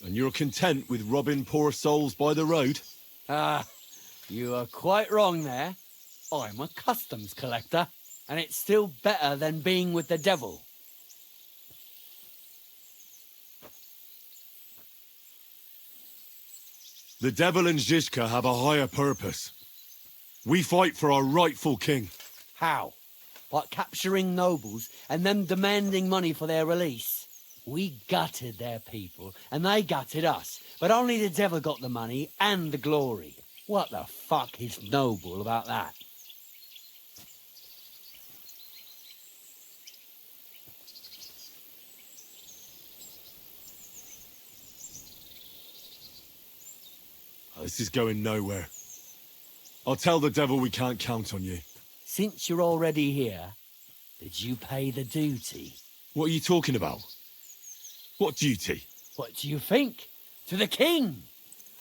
And you're content with robbing poor souls by the road? You are quite wrong there. I'm a customs collector, and it's still better than being with the devil. The devil and Zizka have a higher purpose. We fight for our rightful king. How? By capturing nobles and them demanding money for their release? We gutted their people, and they gutted us. But only the devil got the money and the glory. What the fuck is noble about that? This is going nowhere. I'll tell the devil we can't count on you. Since you're already here, did you pay the duty? What are you talking about? What duty? What do you think? To the king!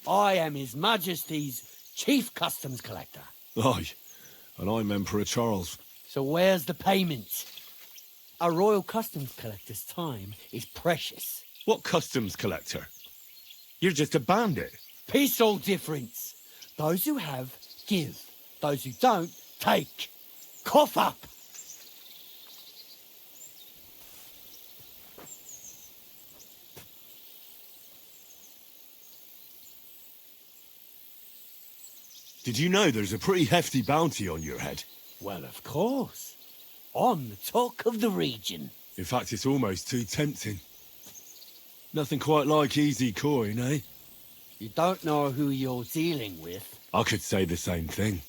I am His Majesty's Chief Customs Collector. Aye, and I'm Emperor Charles. So where's the payment? A royal customs collector's time is precious. What customs collector? You're just a bandit. Peace all difference. Those who have, give. Those who don't, take. Cough up! Did you know there's a pretty hefty bounty on your head? Well, of course. I'm the talk of the region. In fact, it's almost too tempting. Nothing quite like easy coin, eh? You don't know who you're dealing with. I could say the same thing.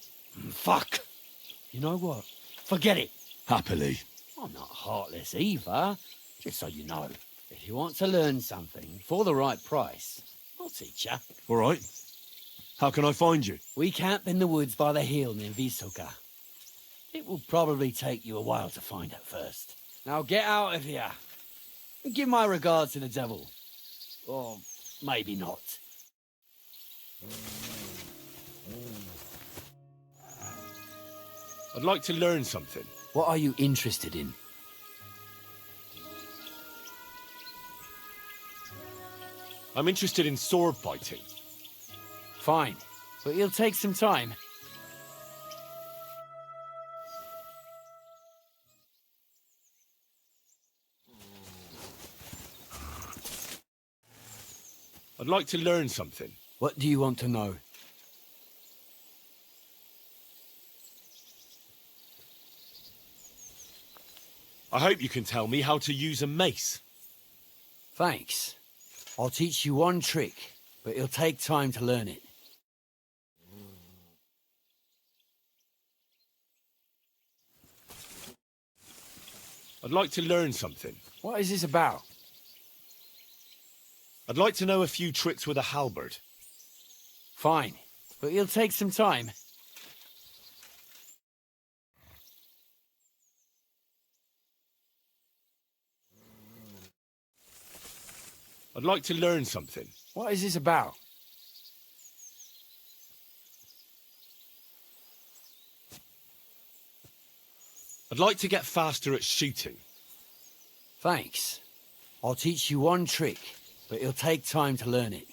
Fuck! You know what? Forget it. Happily. I'm not heartless either, just so you know. If you want to learn something for the right price, I'll teach you. All right. How can I find you? We camp in the woods by the hill near Vysoka. It will probably take you a while to find it first. Now get out of here. And give my regards to the devil. Or maybe not. I'd like to learn something. What are you interested in? I'm interested in sword fighting. Fine, but it'll take some time. I'd like to learn something. What do you want to know? I hope you can tell me how to use a mace. Thanks. I'll teach you one trick, but it'll take time to learn it. I'd like to learn something. What is this about? I'd like to know a few tricks with a halberd. Fine, but it'll take some time. I'd like to learn something. What is this about? I'd like to get faster at shooting. Thanks. I'll teach you one trick, but it'll take time to learn it.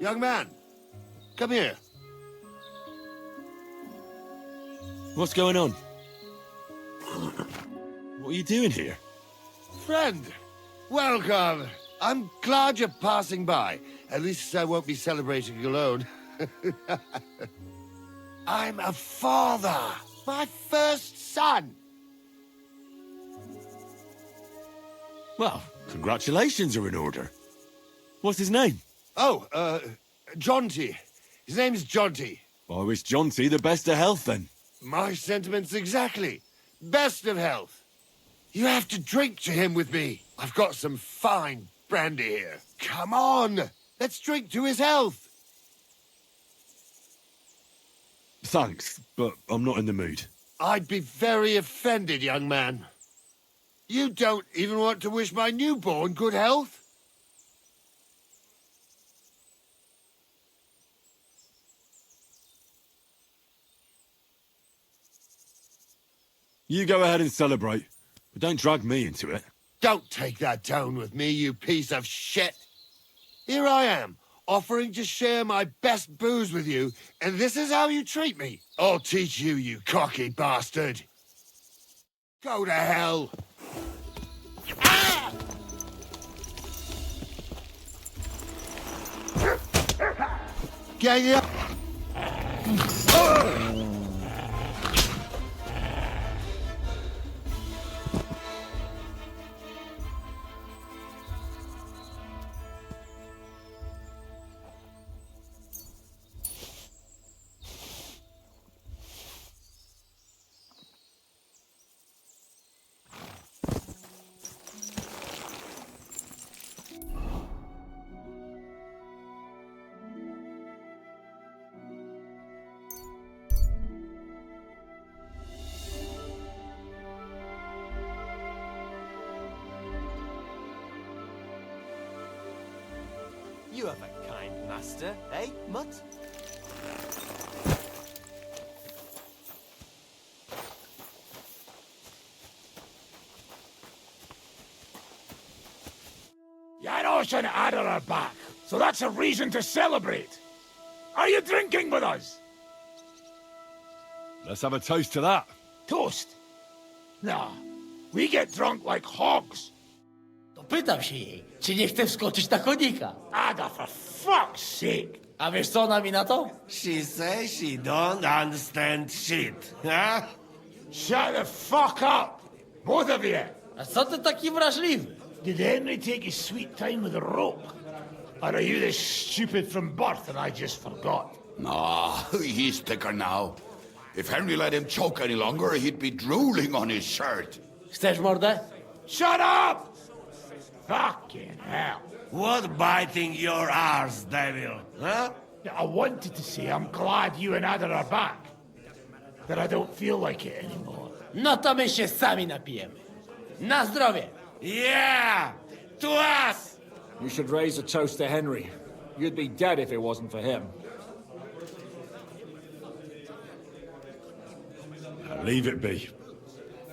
Young man, come here. What's going on? What are you doing here? Friend, welcome. I'm glad you're passing by. At least I won't be celebrating alone. I'm a father. My first son. Well, congratulations are in order. What's his name? Oh, Jonty. His name's Jonty. I wish Jonty the best of health, then. My sentiments exactly. Best of health. You have to drink to him with me. I've got some fine brandy here. Come on. Let's drink to his health. Thanks, but I'm not in the mood. I'd be very offended, young man. You don't even want to wish my newborn good health? You go ahead and celebrate, but don't drag me into it. Don't take that tone with me, you piece of shit. Here I am, offering to share my best booze with you, and this is how you treat me. I'll teach you, you cocky bastard. Go to hell. Ah! Gang up. You have a kind master, eh, Mutt? Janos and Adel are back, so that's a reason to celebrate. Are you drinking with us? Let's have a toast to that. Toast? Nah, we get drunk like hogs. To pytam się jej, czy nie chce wskoczyć na konika. Ada, for fuck's sake. A wiesz co ona mi na to? She says she don't understand shit, huh? Shut the fuck up, both of you. A co ty taki wrażliwy? Did Henry take his sweet time with a rope? Or are you this stupid from birth and I just forgot? Nah, he's thicker now. If Henry let him choke any longer, he'd be drooling on his shirt. Chcesz mordę? Shut up! Fucking hell. What biting your arse, devil, huh? I wanted to say I'm glad you and Ada are back. That I don't feel like it anymore. No to my się sami napijemy. Na zdrowie! Yeah! To us! You should raise a toast to Henry. You'd be dead if it wasn't for him. Leave it be.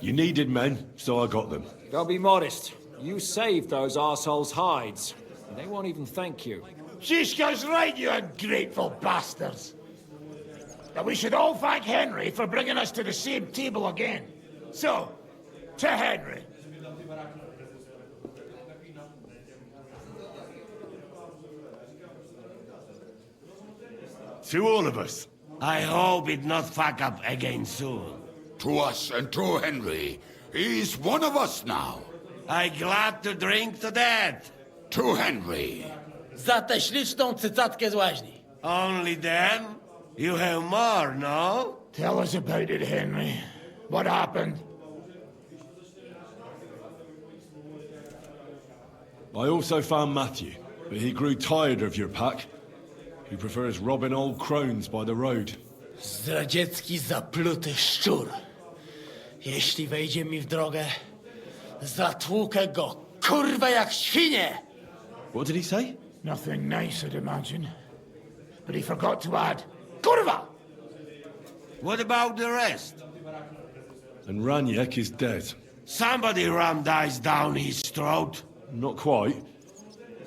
You needed men, so I got them. Don't be modest. You saved those assholes' hides. They won't even thank you. Shishka's right, you ungrateful bastards. That we should all thank Henry for bringing us to the same table again. So, to Henry. To all of us. I hope it not fuck up again soon. To us and to Henry. He's one of us now. I glad to drink to that. To Henry. Za tę śliczną cycatkę z łaźni. Only them? You have more, no? Tell us about it, Henry. What happened? I also found Matthew, but he grew tired of your pack. He prefers robbing old crones by the road. Zdradziecki, zapluty szczur. Jeśli wejdzie mi w drogę, zatłukę go, kurwa, jak świnie! What did he say? Nothing nice, I'd imagine. But he forgot to add, Kurva! What about the rest? And Raniek is dead. Somebody rammed dice down his throat. Not quite,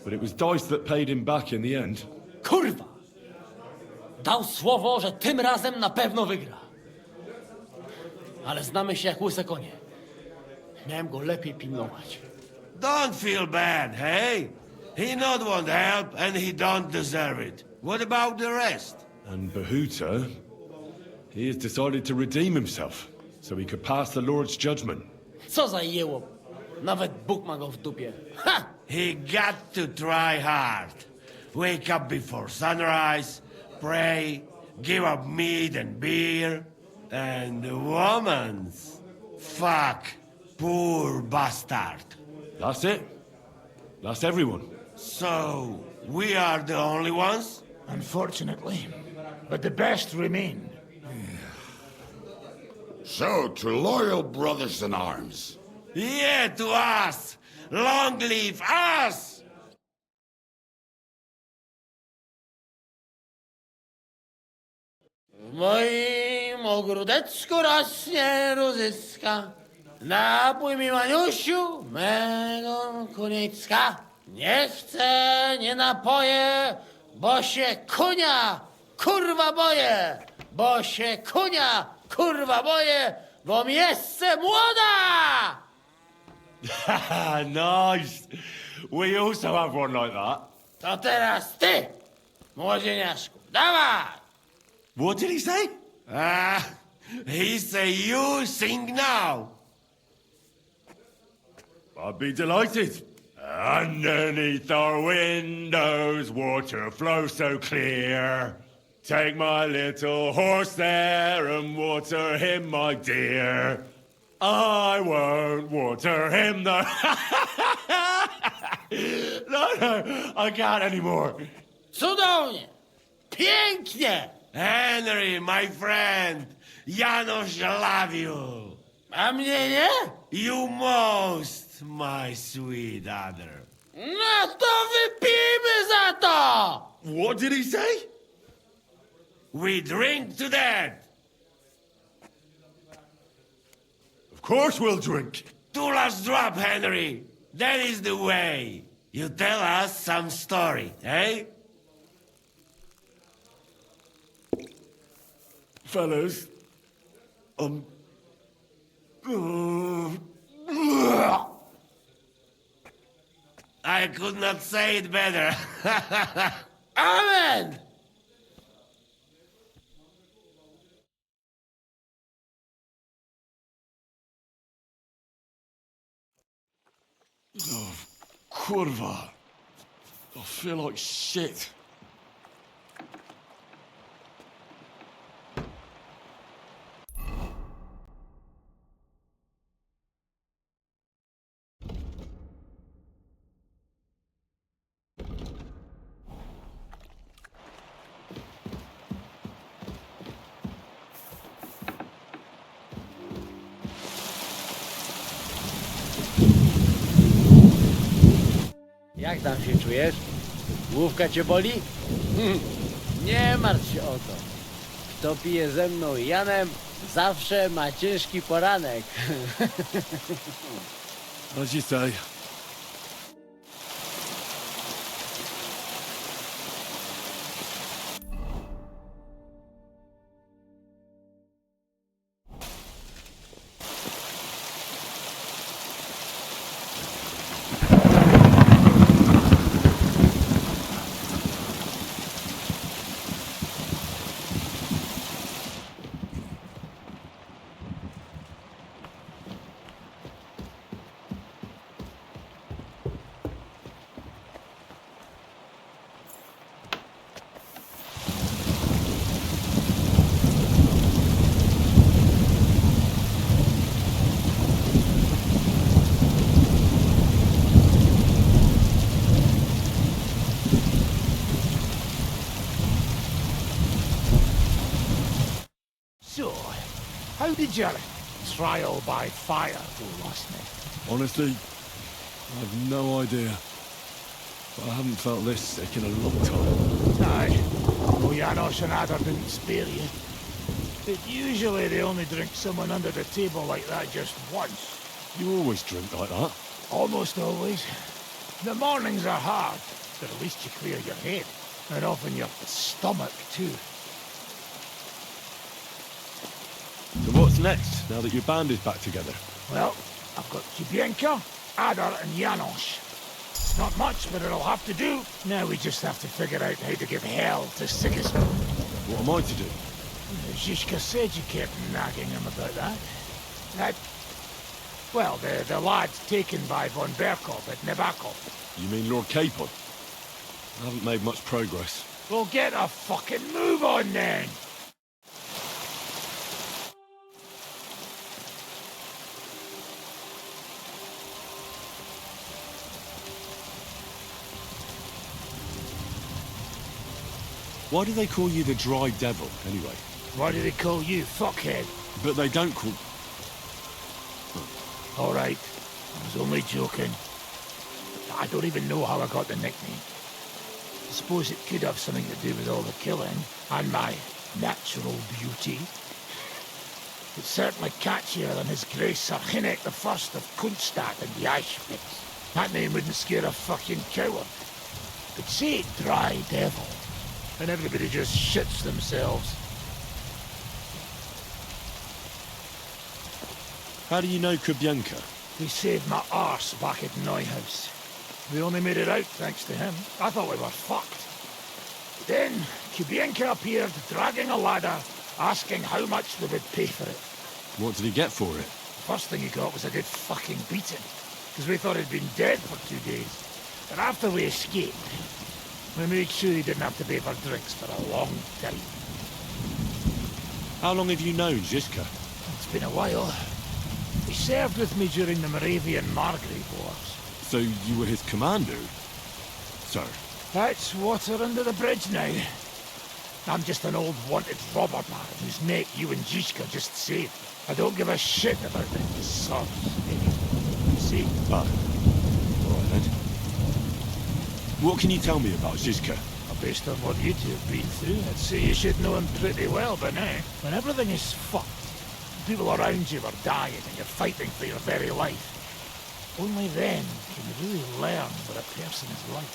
but it was dice that paid him back in the end. Kurwa! Dał słowo, że tym razem na pewno wygra. Ale znamy się jak łyse konie. Miałem go lepiej pilnować. Don't feel bad, hey? He not want help and he don't deserve it. What about the rest? And Behuta, he has decided to redeem himself, so he could pass the Lord's judgment. Co za jełop. Nawet Bóg ma go w dupie. Ha! He got to try hard. Wake up before sunrise, pray, give up meat and beer, and the womans. Fuck, poor bastard. That's it. That's everyone. So, we are the only ones? Unfortunately. But the best remain. So, to loyal brothers in arms. Yeah, to us! Long live us! W moim ogródeczku rośnie różyska. Napój mi, Maniusiu, mego kuniecka. Nie chcę, nie napoję, bo się kunia, kurwa boję. Bo się kunia, kurwa boję, bo mi jeszcze młoda! Nice. We also have one like that. To teraz ty, młodzieniaszku, dawaj! What did he say? He say you sing now. I'd be delighted. Underneath our windows, water flows so clear. Take my little horse there and water him, my dear. I won't water him, though. No, I can't anymore. Cudownie! Pięknie! Henry, my friend, Janusz love you. A mnie nie? You most, my sweet other. No to wypijmy za to! What did he say? We drink to that. Of course we'll drink. Two last drop, Henry. That is the way. You tell us some story, eh? Fellas, I'm I could not say it better. Amen! Oh, kurwa. I feel like shit. Jak tam się czujesz? Główka cię boli? Nie martw się o to. Kto pije ze mną i Janem, zawsze ma ciężki poranek. As you say. So, how did your trial by fire go last night? Honestly, I have no idea. But I haven't felt this sick in a long time. Aye. No, Janos and Adder didn't spare you. But usually they only drink someone under the table like that just once. You always drink like that? Almost always. The mornings are hard, but at least you clear your head. And often your stomach, too. So what's next, now that your band is back together? Well, I've got Kubienka, Adder, and Janos. It's not much, but it'll have to do. Now we just have to figure out how to give hell to Sigismund. What am I to do? Zizka said you kept nagging him about that. Well, the lad's taken by von Berkov at Nebakov. You mean Lord Capon? I haven't made much progress. Well, get a fucking move on then! Why do they call you the Dry Devil, anyway? Why do they call you fuckhead? But they don't call... All right, I was only joking. I don't even know how I got the nickname. I suppose it could have something to do with all the killing and my natural beauty. It's certainly catchier than His Grace Sir Hynek the First of Kunstad and the Eichspitz. That name wouldn't scare a fucking coward. But say Dry Devil, and everybody just shits themselves. How do you know Kubienka? He saved my arse back at Neuhaus. We only made it out thanks to him. I thought we were fucked. Then Kubienka appeared, dragging a ladder, asking how much we would pay for it. What did he get for it? First thing he got was a good fucking beating, because we thought he'd been dead for 2 days. But after we escaped, we made sure he didn't have to pay for drinks for a long time. How long have you known Zizka? It's been a while. He served with me during the Moravian Margrave Wars. So you were his commander? Sir. That's water under the bridge now. I'm just an old wanted robber baron whose mate you and Zizka just saved. I don't give a shit about the sods. See? Ah. All right then. What can you tell me about Zizka? Based on what you two have been through, I'd say you should know him pretty well by now. When everything is fucked, people around you are dying and you're fighting for your very life. Only then can you really learn what a person is like.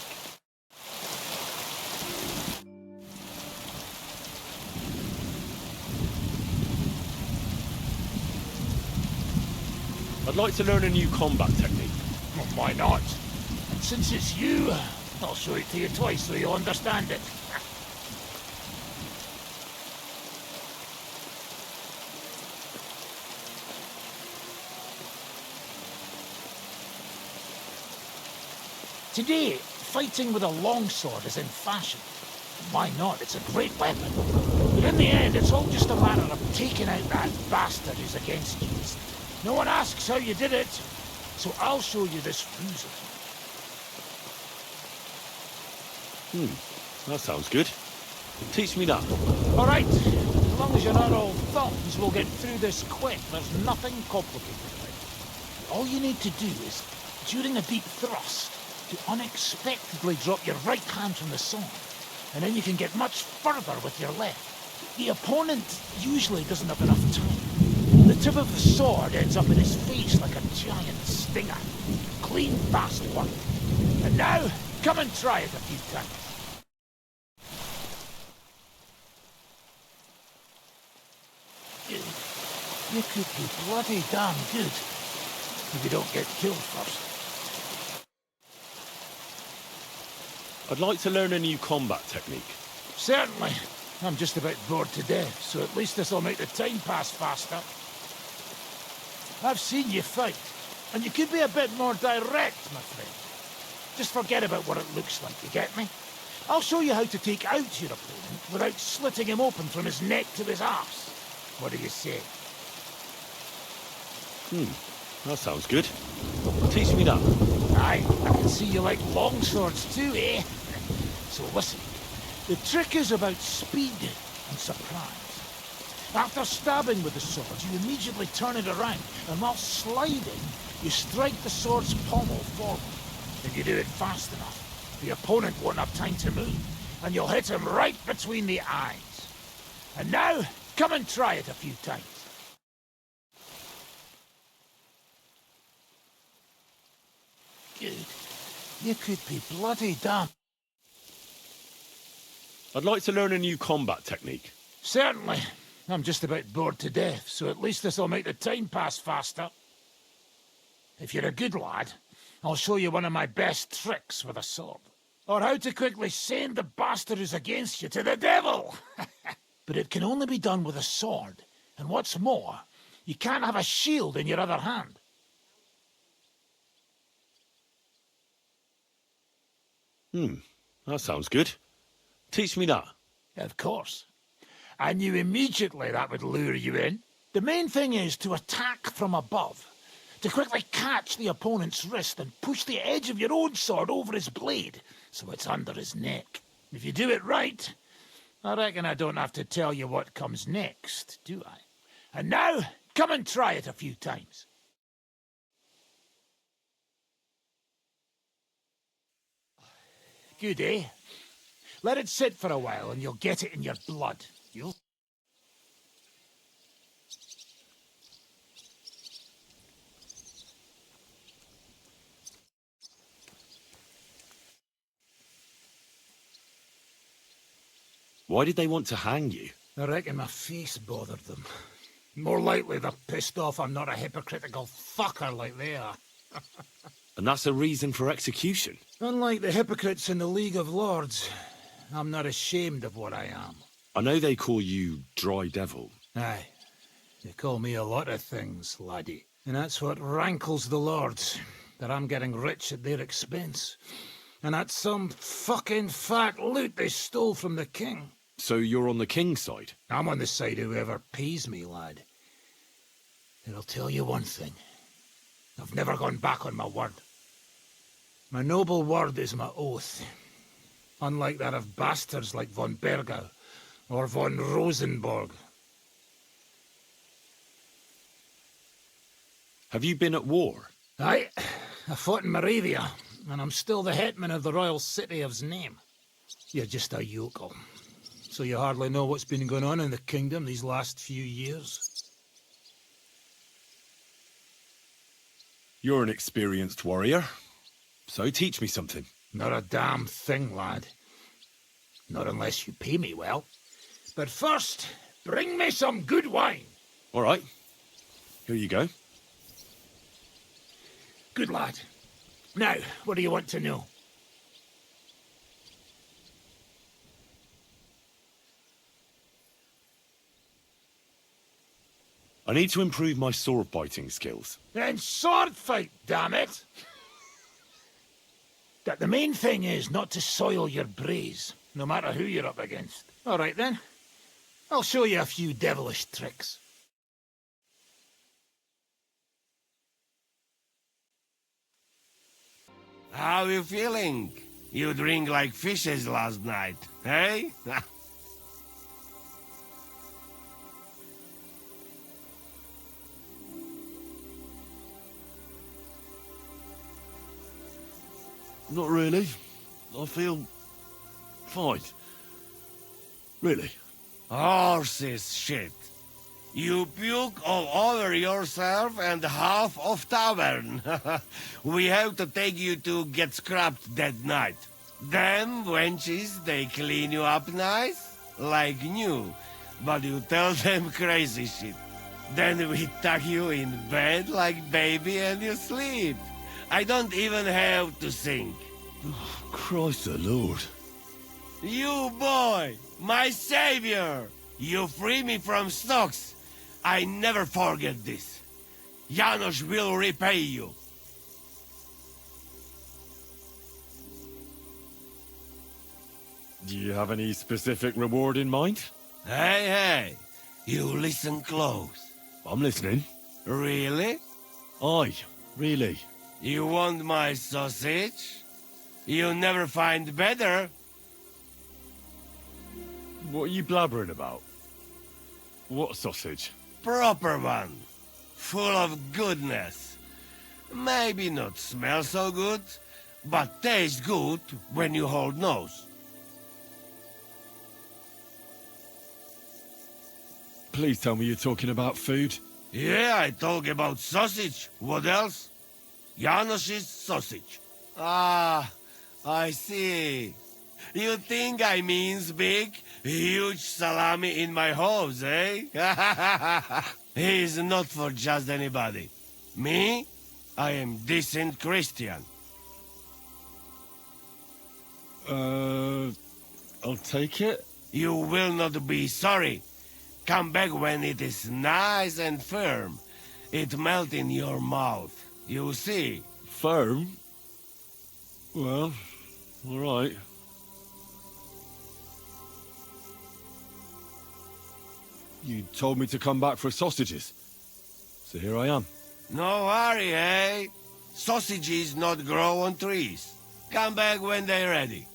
I'd like to learn a new combat technique. Well, why not? And since it's you, I'll show it to you twice so you'll understand it. Today, fighting with a longsword is in fashion. Why not? It's a great weapon. But in the end, it's all just a matter of taking out that bastard who's against you. No one asks how you did it, so I'll show you this foozle. That sounds good. Teach me that. All right. As long as you're not all thumbs, we'll get through this quick. There's nothing complicated about it. All you need to do is, during a deep thrust, to unexpectedly drop your right hand from the sword, and then you can get much further with your left. The opponent usually doesn't have enough time. The tip of the sword ends up in his face like a giant stinger. Clean, fast work. And now, come and try it a few times. You could be bloody damn good if you don't get killed first. I'd like to learn a new combat technique. Certainly. I'm just about bored to death, so at least this'll make the time pass faster. I've seen you fight, and you could be a bit more direct, my friend. Just forget about what it looks like, you get me? I'll show you how to take out your opponent without slitting him open from his neck to his arse. What do you say? That sounds good. Teach me that. Aye, I can see you like longswords too, eh? So listen, the trick is about speed and surprise. After stabbing with the sword, you immediately turn it around, and while sliding, you strike the sword's pommel forward. If you do it fast enough, the opponent won't have time to move, and you'll hit him right between the eyes. And now, come and try it a few times. Good. You could be bloody damn. I'd like to learn a new combat technique. Certainly. I'm just about bored to death, so at least this'll make the time pass faster. If you're a good lad, I'll show you one of my best tricks with a sword. Or how to quickly send the bastard who's against you to the devil! But it can only be done with a sword. And what's more, you can't have a shield in your other hand. That sounds good. Teach me that. Of course. I knew immediately that would lure you in. The main thing is to attack from above. To quickly catch the opponent's wrist and push the edge of your own sword over his blade, so it's under his neck. If you do it right, I reckon I don't have to tell you what comes next, do I? And now, come and try it a few times. Good, eh? Let it sit for a while and you'll get it in your blood. You'll... Why did they want to hang you? I reckon my face bothered them. More likely they're pissed off I'm not a hypocritical fucker like they are. And that's a reason for execution? Unlike the hypocrites in the League of Lords, I'm not ashamed of what I am. I know they call you Dry Devil. Aye. They call me a lot of things, laddie. And that's what rankles the Lords, that I'm getting rich at their expense. And that's some fucking fat loot they stole from the king. So you're on the king's side? I'm on the side of whoever pays me, lad. And I'll tell you one thing. I've never gone back on my word. My noble word is my oath. Unlike that of bastards like von Bergau or von Rosenborg. Have you been at war? Aye. I fought in Moravia, and I'm still the hetman of the royal city of Znaim. You're just a yokel. So you hardly know what's been going on in the kingdom these last few years. You're an experienced warrior, so teach me something. Not a damn thing, lad. Not unless you pay me well. But first, bring me some good wine. All right. Here you go. Good lad. Now, what do you want to know? I need to improve my sword fighting skills. Then sword fight, damn it! But the main thing is not to soil your braze, no matter who you're up against. All right then. I'll show you a few devilish tricks. How you feeling? You drink like fishes last night, eh? Not really. I feel fine. Really. Horses shit. You puke all over yourself and half of tavern. We have to take you to get scrapped that night. Them wenches, they clean you up nice, like new, but you tell them crazy shit. Then we tuck you in bed like baby and you sleep. I don't even have to think. Oh, Christ the Lord. You boy, my savior! You free me from stocks. I never forget this. Janos will repay you. Do you have any specific reward in mind? Hey, you listen close. I'm listening. Really? Aye, really. You want my sausage? You'll never find better. What are you blabbering about? What sausage? Proper one. Full of goodness. Maybe not smell so good, but taste good when you hold nose. Please tell me you're talking about food. Yeah, I talk about sausage. What else? Janos's sausage. Ah, I see. You think I means big, huge salami in my hose, eh? He's not for just anybody. Me? I am decent Christian. I'll take it. You will not be sorry. Come back when it is nice and firm. It melt in your mouth. You see. Firm? Well, all right. You told me to come back for sausages. So here I am. No hurry, eh? Sausages not grow on trees. Come back when they're ready.